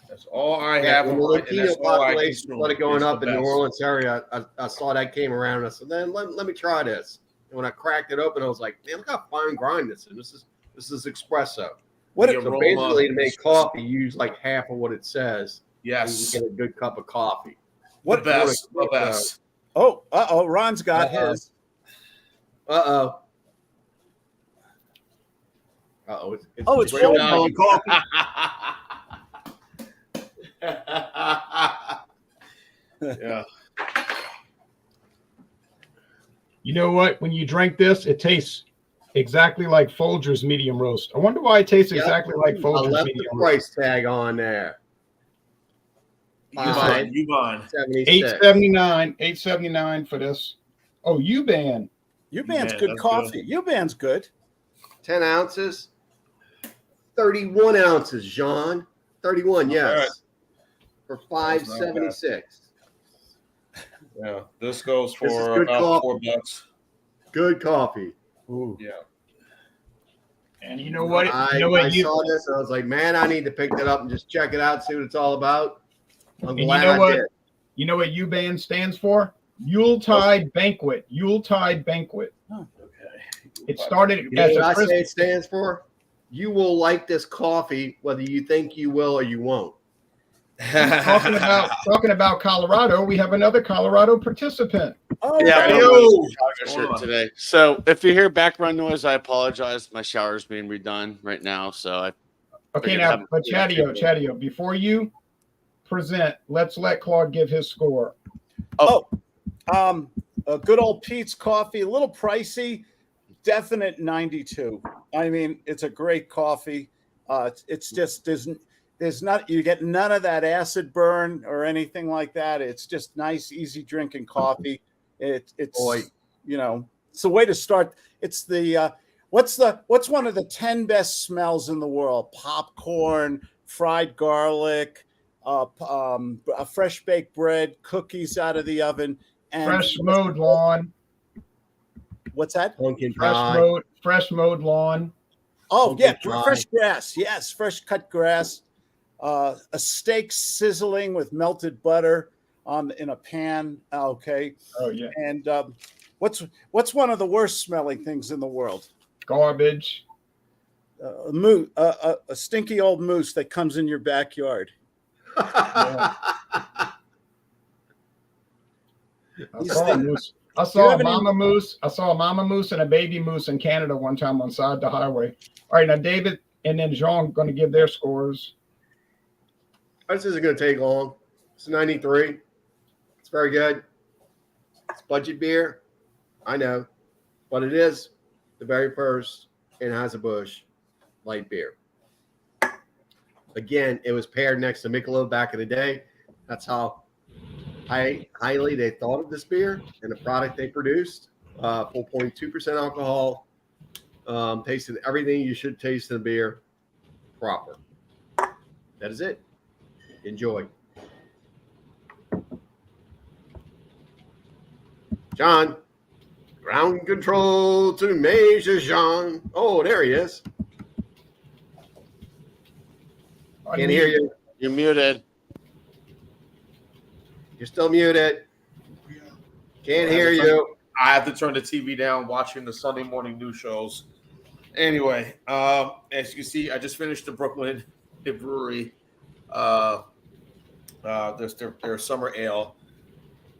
That's all I Yeah, have. when the on it, and Latino that's all I population consume. started going It's up the in the New best. Orleans area, I saw that came around, and I said, then let me try this. And when I cracked it open, I was like, man, look how fine grind this is. This is espresso. What The if- So aroma. basically, to make coffee, use like half of what it says. Yes. And you get a good cup of coffee. The best. The best. Oh, Ron's got his. Uh-oh. It's bring full on of Yeah. You know what? When you drink this, it tastes exactly like Folgers medium roast. I wonder why it tastes Yep. exactly like I Folgers left the medium roast. price tag on there. Yvonne. 76. $8.79 for this. Oh, U-Ban. U-Band's Man, good that's coffee. U-Band's good. 10 ounces. 31 ounces, Jean. 31, yes. For $5.76. Yeah. This goes This is for good about coffee. $4. Good coffee. Ooh. Yeah. And you know what? I You know what? saw this and I was like, man, I need to pick that up and just check it out, see what it's all about. I'm And you glad know I what? did. You know what U-Ban stands for? Yuletide Banquet. Yuletide Banquet. Huh. Okay. It started You know as what a I say Christmas. it stands for? You will like this coffee whether you think you will or you won't. Talking about Colorado, we have another Colorado participant. Oh, Yeah, Hey, I'm yo. wearing a Hold Chicago on. shirt today. So if you hear background noise, I apologize. My shower's being redone right now, so I Okay, Figured now, I'm- but Chatio, before you present, let's let Claude give his score. a good old Pete's coffee, a little pricey, definite 92. I mean, it's a great coffee. It's just there's not, you get none of that acid burn or anything like that. It's just nice, easy drinking coffee. It's Boy. you know, it's the way to start. It's the what's one of the 10 best smells in the world? Popcorn, fried garlic, a fresh baked bread, cookies out of the oven, and Fresh mowed lawn. what's that? Pumpkin pie. Fresh mowed lawn. Oh yeah, Pumpkin pie. fresh grass. Yes, fresh cut grass. A steak sizzling with melted butter in a pan. Okay, Oh yeah. and what's one of the worst smelling things in the world? Garbage. A stinky old moose that comes in your backyard. I You saw a think- moose. I you saw a have any- mama moose. I saw a mama moose and a baby moose in Canada one time on side the highway. All right, now David and then Jean going to give their scores. This isn't going to take long. It's 93. It's very good. It's budget beer. I know. But it is the very first Anheuser-Busch light beer. Again, it was paired next to Michelob back in the day. That's how highly they thought of this beer and the product they produced. 4.2% alcohol. Tasted everything you should taste in a beer proper. That is it. Enjoy. John, ground control to Major Jean. Oh, there he is. Can't hear you. You're muted. You're still muted. Can't hear you. I have to turn the TV down watching the Sunday morning news shows. Anyway, as you can see, I just finished the Brooklyn Brewery. Their summer ale.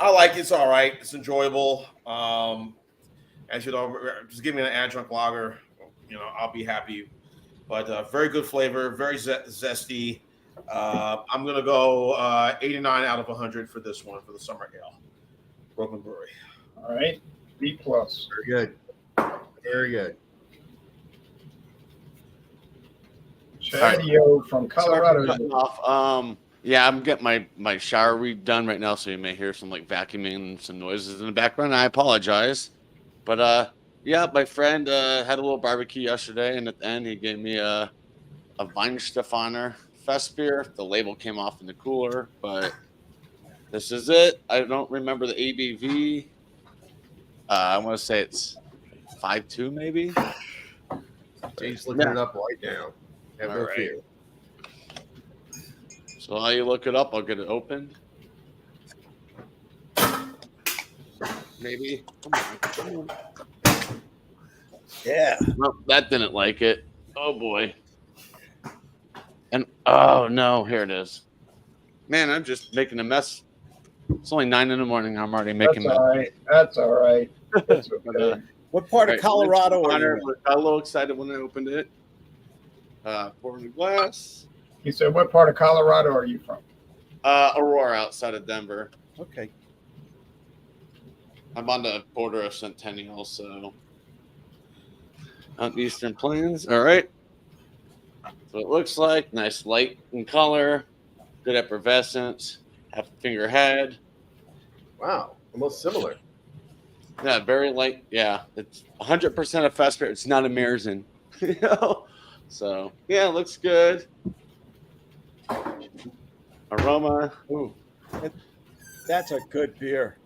I like it. It's all right. It's enjoyable. As you know, just give me an adjunct lager. I'll be happy. But very good flavor, very zesty. I'm gonna go 89 out of 100 for this one for the summer ale. Brooklyn Brewery. All right, B plus. Very good. Very good. Chadio from Colorado. Cutting off. Yeah, I'm getting my shower redone right now, so you may hear some like vacuuming and some noises in the background. I apologize, but yeah, my friend had a little barbecue yesterday, and at the end he gave me a Weinstefaner Fest beer. The label came off in the cooler, but this is it. I don't remember the ABV. I want to say it's 5.2 maybe. He's looking it up right now. Have no fear. So while you look it up, I'll get it opened. Maybe. Come on. Yeah. Well, that didn't like it. Oh boy. And oh no, here it is. Man, I'm just making a mess. It's only 9 in the morning. I'm already making That's all right. That's all right. That's okay. What part of Right, Colorado are Honor, you? got a little excited when I opened it. Pouring the glass. He said, "What part of Colorado are you from?" Aurora, outside of Denver. Okay. I'm on the border of Centennial, so out in the Eastern Plains. All right. So it looks like nice light in color, good effervescence, half a finger head. Wow, almost similar. Yeah, very light. Yeah, it's 100% a fest beer. It's not a Märzen. So yeah, it looks good. Aroma. Ooh. That's a good beer.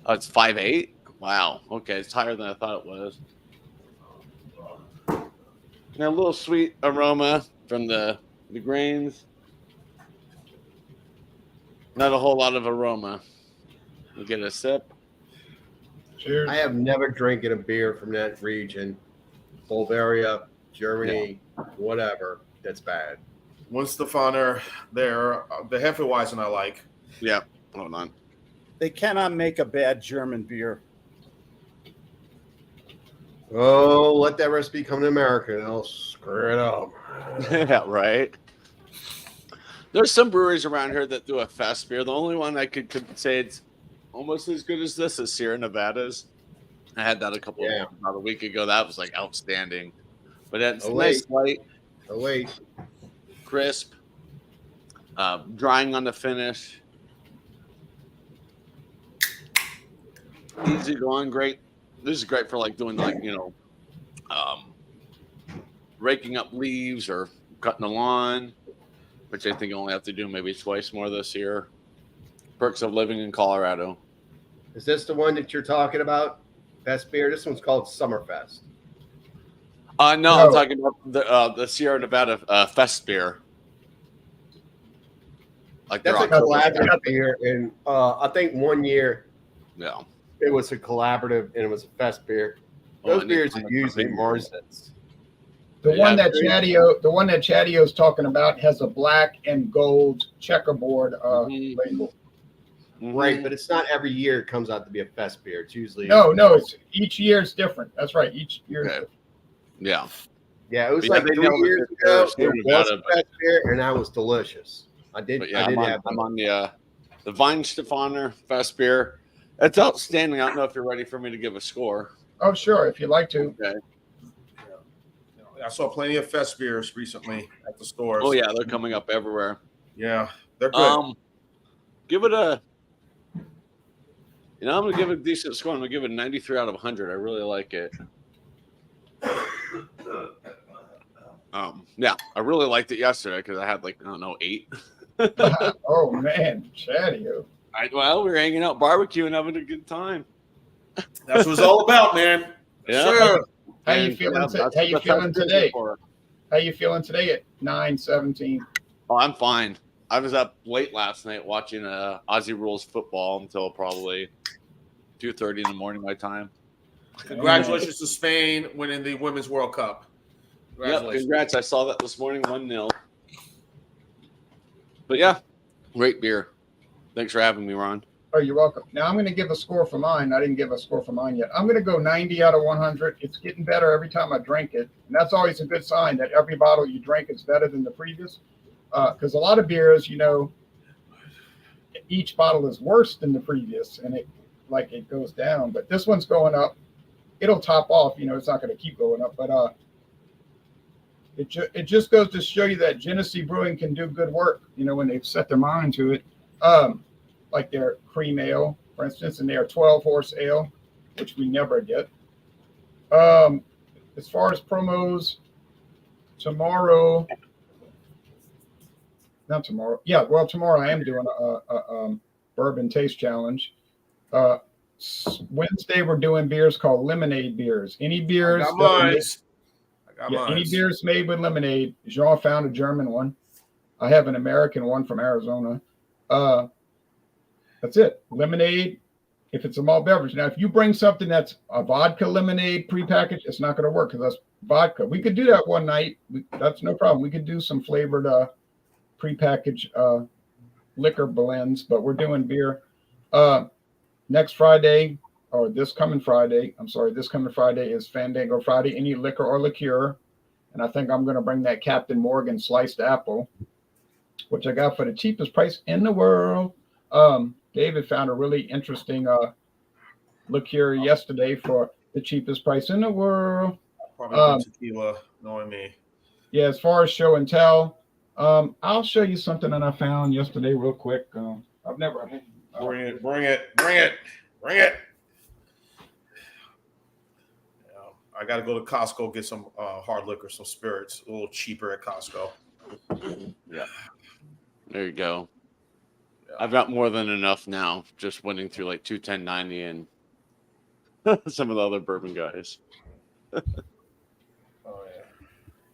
Oh, it's 5.8. Wow. Okay, it's higher than I thought it was. Now a little sweet aroma from the grains. Not a whole lot of aroma. You get a sip. Cheers. I have never drinking a beer from that region, Bulgaria, Germany, whatever. That's bad. Weinstefaner, the Hefeweizen I like. Yeah. Hold on. They cannot make a bad German beer. Oh, let that recipe come to America and they'll screw it up. Yeah, right. There's some breweries around here that do a fest beer. The only one I could say it's almost as good as this is Sierra Nevadas. I had that about a week ago. That was like outstanding. But it's nice, light, Oh, wait. crisp, drying on the finish. Easy going, great. This is great for like doing raking up leaves or cutting the lawn, which I think you only have to do maybe twice more this year. Perks of living in Colorado. Is this the one that you're talking about? Fest beer? This one's called Summerfest. No, I'm No. talking about the Sierra Nevada Fest beer. Like That's a they're collaborative beer. And I think one year yeah. it was a collaborative and it was a fest beer. Oh, Those and they beers come are in usually big Marsden's. The Yeah, one that Chatio's talking about has a black and gold checkerboard Mhm. label. Right, but it's not every year it comes out to be a fest beer. It's usually No, it's each year is different. That's right. Each year is Okay. different. Yeah. Yeah, it was But like yeah, they 3 know years that ago. they're It was Nevada, a fest beer, and that was delicious. I did But yeah, have I'm on the Weinstefaner Fest beer. It's outstanding. I don't know if you're ready for me to give a score. Oh, sure, if you'd like to. Okay. I saw plenty of fest beers recently at the stores. Oh yeah, they're coming up everywhere. Yeah, they're good. Give it a. I'm gonna give it a decent score. I'm gonna give it a 93 out of 100. I really like it. Yeah, I really liked it yesterday because I had 8. Oh man, Chatio. Well, we're hanging out, barbecuing, having a good time. That's what it's all about, man. Yeah. Sure. How you And, feeling? yeah, that's How what you the feeling festivities are today? for. How you feeling today at 9:17? Oh, I'm fine. I was up late last night watching Aussie Rules football until probably 2:30 in the morning my time. Congratulations to Spain winning the Women's World Cup. Yep, Congratulations. congrats. I saw that this morning, 1-0. But yeah, great beer. Thanks for having me, Ron. Oh, you're welcome. Now I'm going to give a score for mine. I didn't give a score for mine yet. I'm going to go 90 out of 100. It's getting better every time I drink it, and that's always a good sign that every bottle you drink is better than the previous. Because a lot of beers, each bottle is worse than the previous, and it goes down. But this one's going up. It'll top off. It's not going to keep going up, but it just goes to show you that Genesee Brewing can do good work. When they've set their mind to it. Like their cream ale, for instance, and their 12-horse ale, which we never get. As far as promos, tomorrow I am doing a bourbon taste challenge. Wednesday we're doing beers called lemonade beers. Any beers? I got mine. Any beers made with lemonade. Jean found a German one. I have an American one from Arizona. That's it. Lemonade, if it's a malt beverage. Now, if you bring something that's a vodka lemonade prepackaged, it's not going to work because that's vodka. We could do that one night. That's no problem. We could do some flavored prepackaged liquor blends, but we're doing beer. Next Friday, or this coming Friday is Fandango Friday. Any liquor or liqueur. And I think I'm going to bring that Captain Morgan sliced apple, which I got for the cheapest price in the world. David found a really interesting liqueur yesterday for the cheapest price in the world. Probably tequila, knowing me. Yeah, as far as show and tell, I'll show you something that I found yesterday real quick. I've never. Bring it. I got to go to Costco, get some hard liquor, some spirits, a little cheaper at Costco. Yeah. There you go. I've got more than enough now, just winning through like 210.90 and some of the other bourbon guys. Oh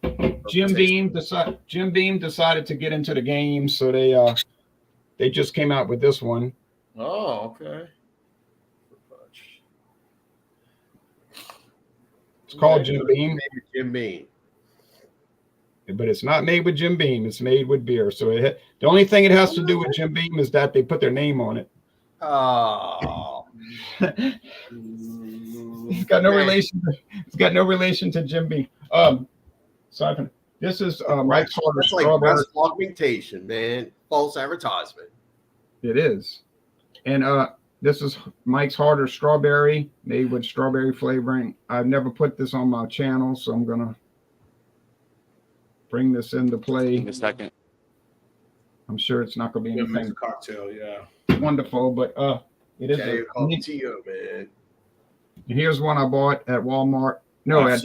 yeah. Jim Beam decided to get into the game, so they just came out with this one. Oh, okay. It's called Jim Beam. Jim Beam. But it's not made with Jim Beam. It's made with beer. So the only thing it has to do with Jim Beam is that they put their name on it. Oh. It's got no relation. It's got no relation to Jim Beam. So this is Mike's Harder That's like Strawberry. breast augmentation, man. False advertisement. It is, and this is Mike's Harder Strawberry, made with strawberry flavoring. I've never put this on my channel, so I'm gonna bring this into play. In a second. I'm sure it's not going to be anything cocktail, yeah. wonderful, but it is. Okay, to you, man. Here's one I bought at Walmart. No, at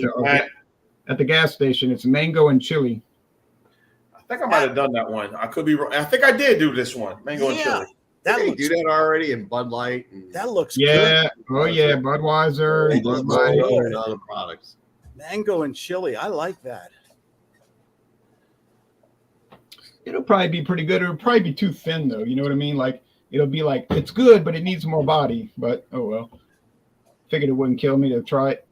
the gas station. It's mango and chili. I think I might have done that one. I could be wrong. I think I did do this one, mango and chili. They do that already in Bud Light. And That looks good. Oh yeah, Budweiser and Bud Light and other products. Mango and chili. I like that. It'll probably be pretty good. It'll probably be too thin though. You know what I mean? Like it'll be like it's good, but it needs more body. But oh well. Figured it wouldn't kill me to try it.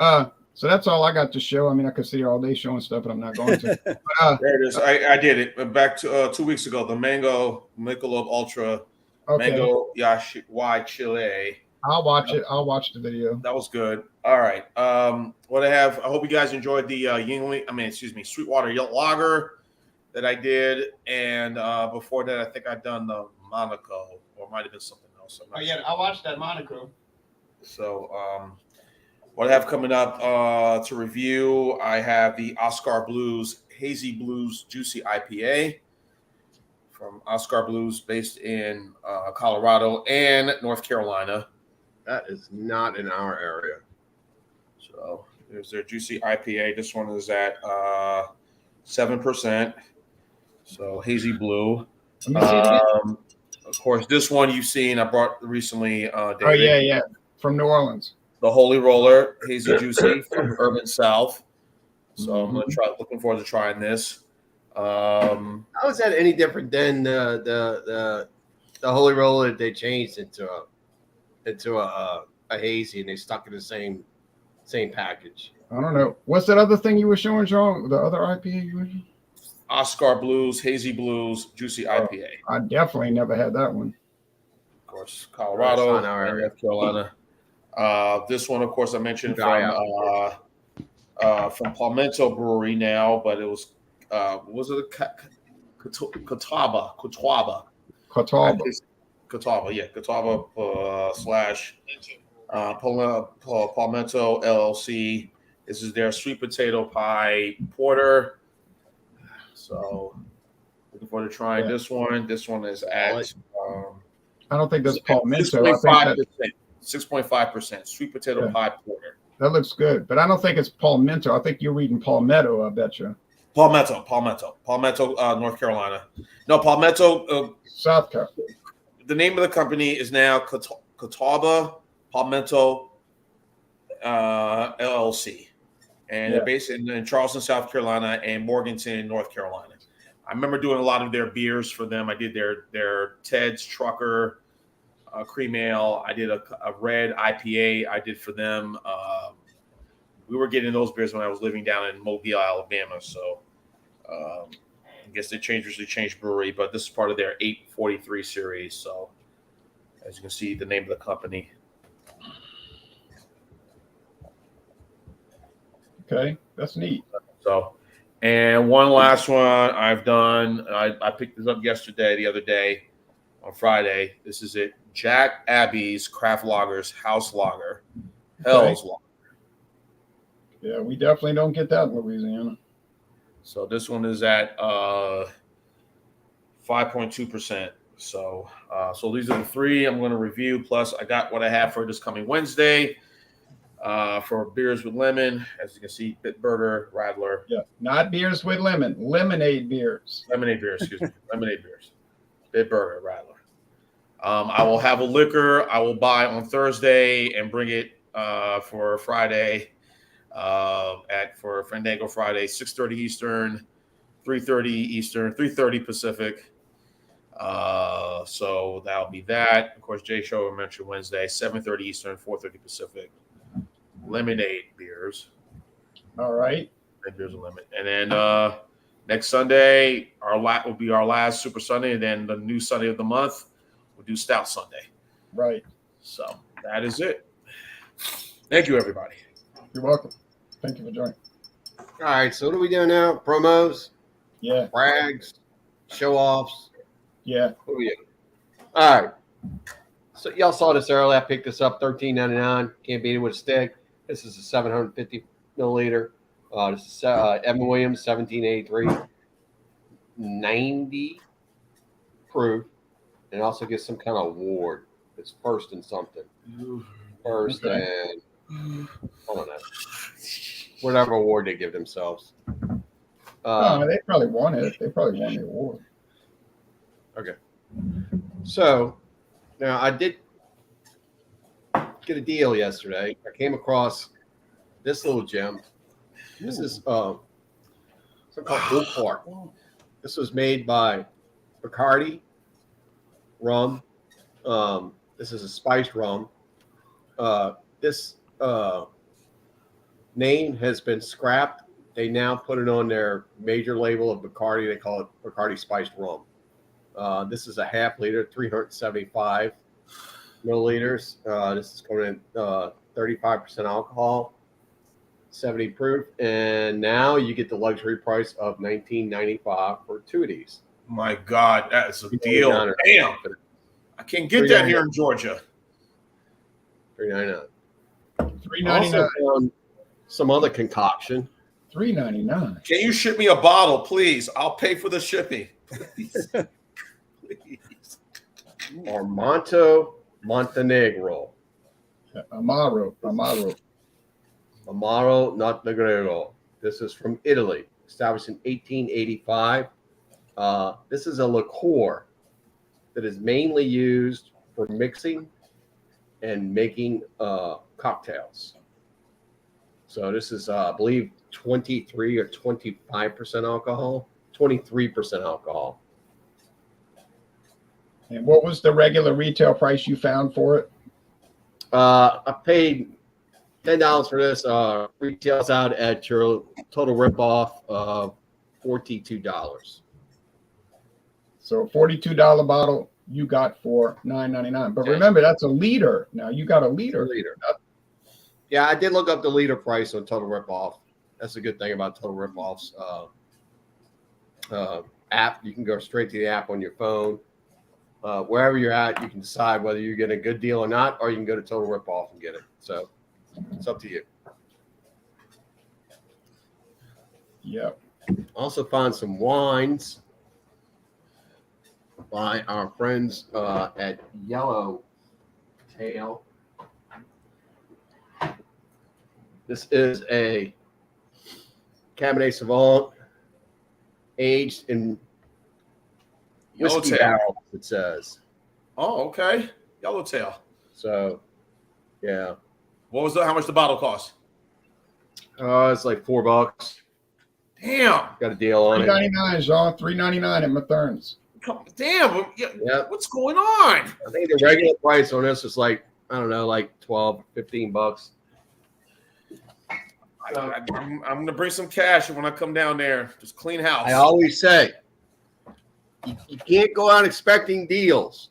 So that's all I got to show. I mean, I could sit here all day showing stuff, but I'm not going to. There it is. I did it back to 2 weeks ago. The mango Michelob Ultra, mango Y Chile. I'll watch it. I'll watch the video. That was good. All right. What I have. I hope you guys enjoyed the Sweetwater Lager that I did, and before that, I think I'd done the Monaco, or it might have been something else. I watched that Monaco. So, what I have coming up to review, I have the Oscar Blues Hazy Blues Juicy IPA from Oscar Blues, based in Colorado and North Carolina. That is not in our area. So there's their Juicy IPA. This one is at 7%. So Hazy Blue. Let me see it again. Of course, this one you've seen. I brought recently. David, Oh yeah, from New Orleans. the Holy Roller Hazy Juicy from Urban South. So I'm Mhm. looking forward to trying this. How is that any different than the Holy Roller that they changed into a hazy and they stuck in the same package? I don't know. What's that other thing you were showing, Sean? The other IPA you were showing? Oscar Blues, Hazy Blues, Juicy IPA. I definitely never had that one. Of course, Colorado, That's not our and area. North Carolina. This one, of course, I mentioned Dry from Palmetto Brewery now, but it was was it Catawba? Catawba. Catawba, yeah, Catawba slash Palmetto LLC. This is their sweet potato pie porter. So looking forward to trying this one. This one is at I don't think that's Palmetto. I think that 6.5% sweet potato pie porter. that looks good, but I don't think it's Palmetto. I think you're reading Palmetto. I bet you. Palmetto, North Carolina. No, Palmetto, South Carolina. The name of the company is now Catawba Palmetto LLC, and they're based in Charleston, South Carolina, and Morganton, North Carolina. I remember doing a lot of their beers for them. I did their Ted's Trucker Cream Ale. I did a red IPA. I did for them. We were getting those beers when I was living down in Mobile, Alabama. So I guess they changed brewery, but this is part of their 843 series. So as you can see, the name of the company. Okay, that's neat. So, and one last one I've done. I picked this up the other day on Friday. This is it. Jack Abbey's Craft Lagers House Lager. Hell's Lager. Yeah, we definitely don't get that in Louisiana. So this one is at 5.2%. So these are the three I'm going to review. Plus, I got what I have for this coming Wednesday for beers with lemon. As you can see, Bitburger, Radler. Yeah, not beers with lemon. Lemonade beers. Lemonade beers, excuse me. Lemonade beers. Bitburger, Radler. I will have a liquor I will buy on Thursday and bring it for Friday for Fandango Friday, 6:30 Eastern, 3:30 Eastern, 3:30 Pacific. So that'll be that. Of course, Jay Show I mentioned Wednesday, 7:30 Eastern, 4:30 Pacific. Lemonade beers. All right. Beers and lemon. And then next Sunday, will be our last Super Sunday, and then the new Sunday of the month, we'll do Stout Sunday. Right. So that is it. Thank you, everybody. You're welcome. Thank you for joining. All right, so what are we doing now? Promos, Yeah. brags, show offs. Yeah. What are we doing? All right. So y'all saw this earlier. I picked this up, $13.99. Can't beat it with a stick. This is a 750 milliliter. This is Evan Williams, 1783, 90 proof, and also gets some kind of award. It's first in something. First and I don't know. Whatever award they give themselves. They probably won it. They probably won the award. Okay. So now I did get a deal yesterday. I came across this little gem. This is something called Bull Park. This was made by Bacardi rum. This is a spiced rum. This name has been scrapped. They now put it on their major label of Bacardi. They call it Bacardi Spiced Rum. This is a half liter, 375 milliliters. This is coming in 35% alcohol, 70 proof, and now you get the luxury price of $19.95 for two of these. My God, that is a deal. Damn, I can't get that here in Georgia. $3.99. $3.99. Also, some other concoction. $3.99. Can you ship me a bottle, please? I'll pay for the shipping. Please. Please. Armanto Montenegro. Amaro. Amaro Montenegro. This is from Italy, established in 1885. This is a liqueur. that is mainly used for mixing and making cocktails. So this is, I believe, 23 or 25% alcohol, 23% alcohol. And what was the regular retail price you found for it? I paid $10 for this. Retails out at your total ripoff of $42. So a $42 bottle you got for $9.99. But remember, that's a liter. Now you got a liter. Yeah, I did look up the liter price on Total Ripoff. That's a good thing about Total Ripoff's app. You can go straight to the app on your phone. Wherever you're at, you can decide whether you get a good deal or not, or you can go to Total Ripoff and get it. So it's up to you. Yep. Also found some wines by our friends at Yellow Tail. This is a Cabernet Sauvignon aged in whiskey Yellowtail. barrels, it says. Oh, okay. Yellowtail. So, yeah. How much the bottle cost? It's like $4. Damn. Got a deal on it. $3.99, Jean. $3.99 at Mathern's. Damn. Yeah. What's going on? I think the regular price on this is like, I don't know, like $12, $15. I'm going to bring some cash when I come down there. Just clean house. I always say, you can't go out expecting deals.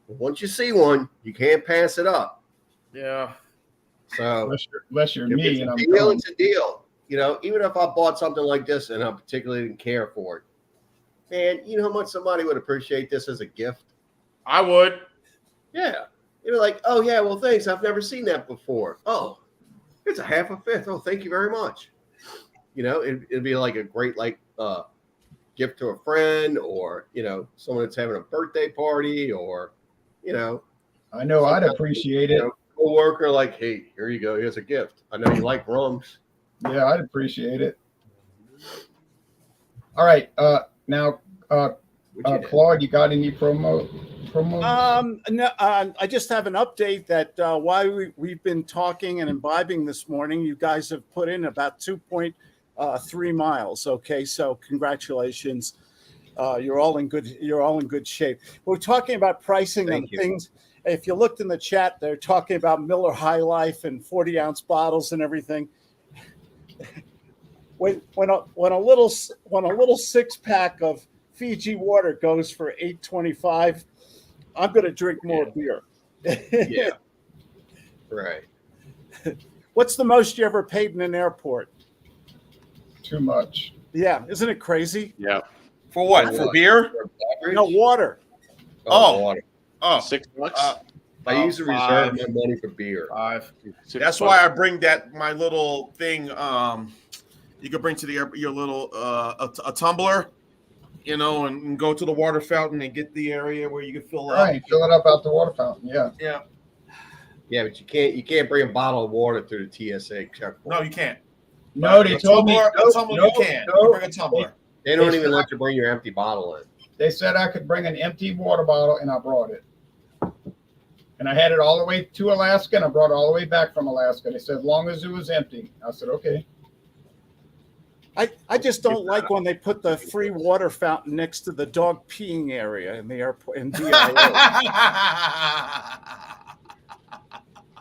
But once you see one, you can't pass it up. Yeah. So Unless you're if me it's and a I'm deal, going. it's a deal. You know, even if I bought something like this and I particularly didn't care for it, man, you know how much somebody would appreciate this as a gift? I would. Yeah. You're like, oh, yeah, well, thanks. I've never seen that before. Oh, it's a half a fifth. Oh, thank you very much. You know, it'd be like a great, gift to a friend or, someone that's having a birthday party or, I know I'd appreciate it. co-worker, like, hey, here you go. Here's a gift. I know you like rums. Yeah, I'd appreciate it. All right. Now, Claude, you got any promo? No, I just have an update that while we've been talking and imbibing this morning, you guys have put in about 2.3 miles. Okay, so congratulations. You're all in good shape. We're talking about pricing on things. If you looked in the chat, they're talking about Miller High Life and 40-ounce bottles and everything. When a little 6-pack of Fiji water goes for $8.25, I'm going to drink more beer. Yeah. Right. What's the most you ever paid in an airport? Too much. Yeah, isn't it crazy? Yeah. For what? For beer? No, water. Water. Oh, $6. I usually reserve my money for beer. $5. $6. That's why I bring my little thing. You could bring to the your little a tumbler, and go to the water fountain and get the area where you can fill up. Right, fill it up out the water fountain. Yeah. Yeah. Yeah, but you can't bring a bottle of water through the TSA checkpoint. No, you can't. No, they told me. A tumbler you can. You bring a tumbler. They don't even let you bring your empty bottle in. They said I could bring an empty water bottle, and I brought it. And I had it all the way to Alaska, and I brought it all the way back from Alaska. They said as long as it was empty. I said okay. I just don't like when they put the free water fountain next to the dog peeing area in the airport in DIA.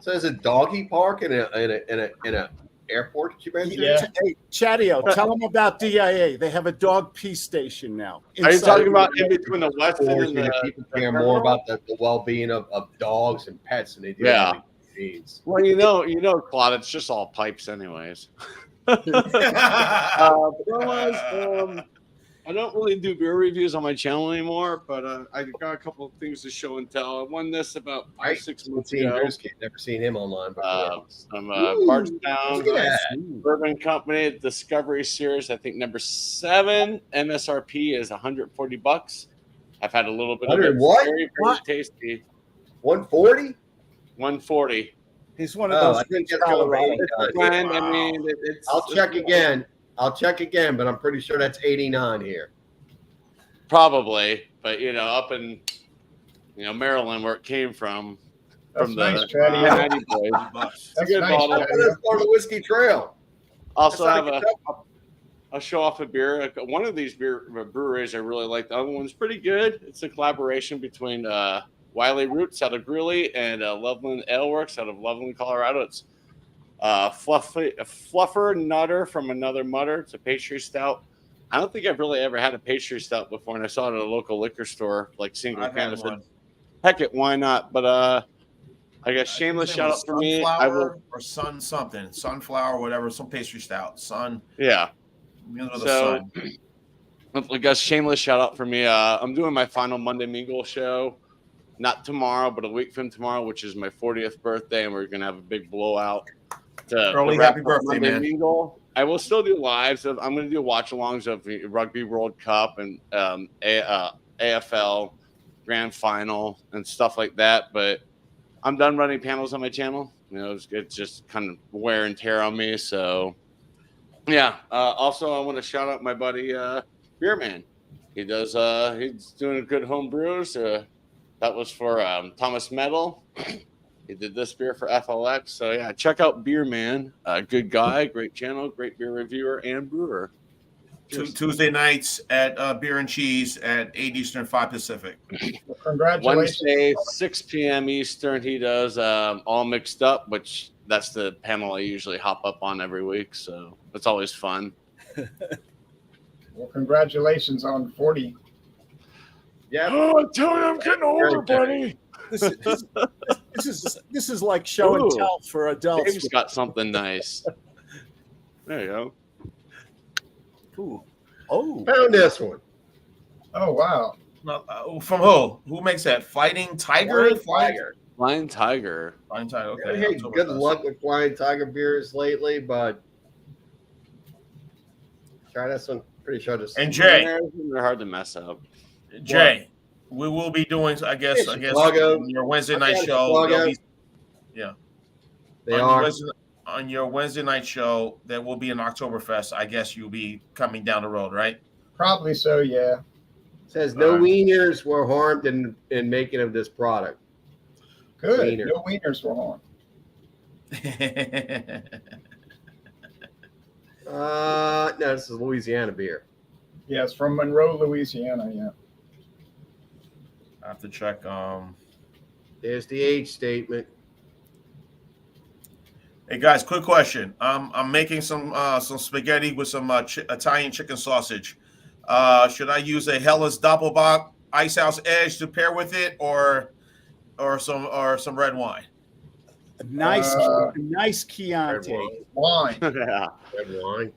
So there's a doggy park in a airport that you mentioned? Yeah. Hey, Chattio, tell them about DIA. They have a dog pee station now. Are you inside talking the- about in between the Westin and the People care more about the well-being of dogs and pets than they do. Yeah. Machines. Well, Claude, it's just all pipes, anyways. Otherwise, I don't really do beer reviews on my channel anymore, but I got a couple of things to show and tell. I won this about 5-6 months ago. Never seen him online before. Some Bardstown Bourbon Company Discovery Series. I think number 7 MSRP is $140. I've had a little bit of it. What? Very, very tasty. 140? 140. He's one of those. I think that's Colorado. Blend, I mean, it's. I'll check again. But I'm pretty sure that's 89 here. Probably, but up in Maryland, where it came from That's the nice, Chatty. 1090 boys. $50. It's a That's good nice, bottle. Chatty. That's part of the whiskey trail. Also That's have not a show off a beer. One of these breweries I really like. The other one's pretty good. It's a collaboration between Wiley Roots out of Greeley and Loveland Ale Works out of Loveland, Colorado. It's Fluffer Nutter from Another Mutter. It's a pastry stout. I don't think I've really ever had a pastry stout before, and I saw it at a local liquor store, like single I've can. I had said, one. heck it, why not? But I guess shameless His shout name out was for me. I will, Sunflower or Sun something, Sunflower, whatever, some pastry stout. Sun, yeah. begins with a So, sun. I guess shameless shout out for me. I'm doing my final Monday Mingle show, not tomorrow, but a week from tomorrow, which is my 40th birthday, and we're gonna have a big blowout. Early wrap happy up birthday, Monday man. Mingle. I will still do lives. I'm going to do watch-alongs of the Rugby World Cup and AFL Grand Final and stuff like that. But I'm done running panels on my channel. It's just kind of wear and tear on me. So, yeah. Also, I want to shout out my buddy Beer Man. He's doing a good home brews. That was for Thomas Metal. He did this beer for FLX. So, yeah, check out Beer Man. Good guy, great channel, great beer reviewer and brewer. Tuesday nights at Beer and Cheese at 8 Eastern, 5 Pacific. Well, congratulations. Wednesday, 6 p.m. Eastern, he does All Mixed Up, which that's the panel I usually hop up on every week. So, it's always fun. Well, congratulations on 40. Yeah. Oh, I tell you, I'm getting older, Very buddy. This is like show and Ooh. tell for adults. Dave's got something nice. There you go. Ooh. Oh, Found this one. Oh, wow. No, from who? Who makes that? Fighting Tiger? Flying Tiger. Flying Tiger. Okay. Okay. Hey, October good 1st. luck with Flying Tiger beers lately, but try this one. Pretty sure this. And Jay, They're hard to mess up. Jay, we will be doing. I guess Chicago. on your Wednesday I night got show. Chicago. there'll be- They on are. on your Wednesday night show, there will be an Oktoberfest. I guess you'll be coming down the road, right? Probably so, yeah. Says no All right. wieners were harmed in making of this product. Good. Wiener. No wieners were on. No, this is Louisiana beer. Yes, from Monroe, Louisiana, yeah. I have to check. There's the age statement. Hey guys, quick question. I'm making some spaghetti with some Italian chicken sausage. Should I use a Hellas Doppelbock Ice House Edge to pair with it, or some red wine? a nice Red Chianti. wine. Wine. Yeah, Red wine.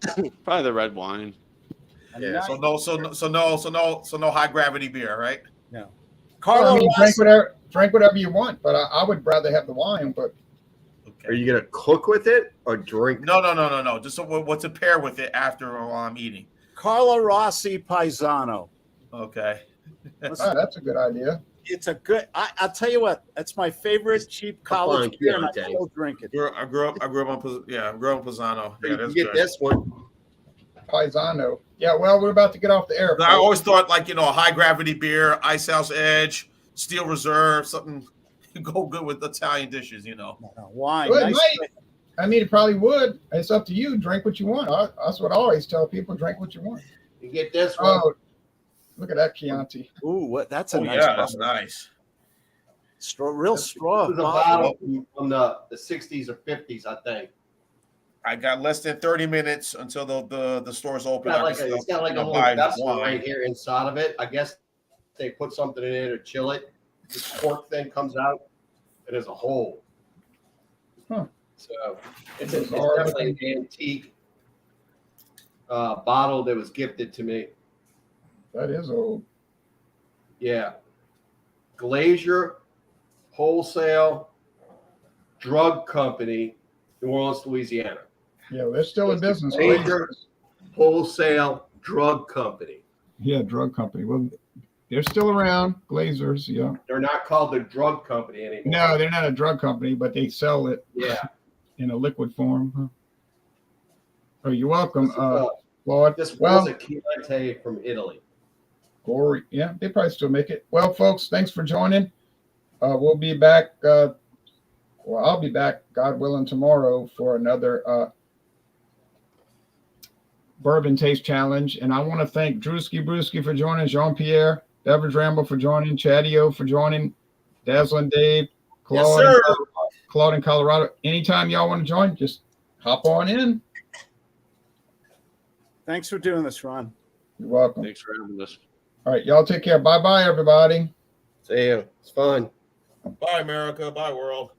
probably the red wine. A Yeah, nice- So no high gravity beer, right? Well, Carlo I mean, Rossi- drink whatever you want, but I would rather have the wine. But Are you gonna cook with it or drink? No. Just what to pair with it after while I'm eating. Carlo Rossi Paisano. Okay. that's a good idea. It's a good. I'll tell you what. That's my favorite cheap college fine beer, and I Chianti. still drink it. I grew up on Pisano. Yeah, You that's get good. this one. Paisano. Yeah, well, we're about to get off the air. I always thought a high gravity beer, Ice House Edge, Steel Reserve, something go good with Italian dishes. Wine. Well, it Nice. might. I mean, it probably would. It's up to you. Drink what you want. That's what I always tell people. Drink what you want. You get this one. Oh, look at that Chianti. Ooh, what? That's a Oh nice. yeah, that's bottle. nice. Real straw. This is a bottle from the 60s or 50s, I think. I got less than 30 minutes until the stores open. It's got like a little vessel right here inside of it. I guess they put something in it to chill it. This cork thing comes out. It is a hole. Huh. So it's definitely an antique bottle that was gifted to me. That is old. Yeah. Glacier Wholesale Drug Company, New Orleans, Louisiana. Yeah, they're still in business. Glacier Wholesale Drug Company. Yeah, drug company. Well, they're still around. Glazers, yeah. They're not called the drug company anymore. No, they're not a drug company, but they sell it Yeah. in a liquid form. Huh? Oh, you're welcome, This is, Claude. this Well, was a Chianti from Italy. Gory. Yeah, they probably still make it. Well, folks, thanks for joining. We'll be back. Well, I'll be back, God willing, tomorrow for another bourbon taste challenge. And I want to thank Drewski Brewski for joining, Jean Pierre, Beverage Ramble for joining, Chadio for joining, Dazzling Dave, Claude, Yes, sir. Claude in Colorado. Anytime y'all want to join, just hop on in. Thanks for doing this, Ron. You're welcome. Thanks for having us. All right, y'all take care. Bye bye, everybody. See you. It's fun. Bye, America. Bye, world.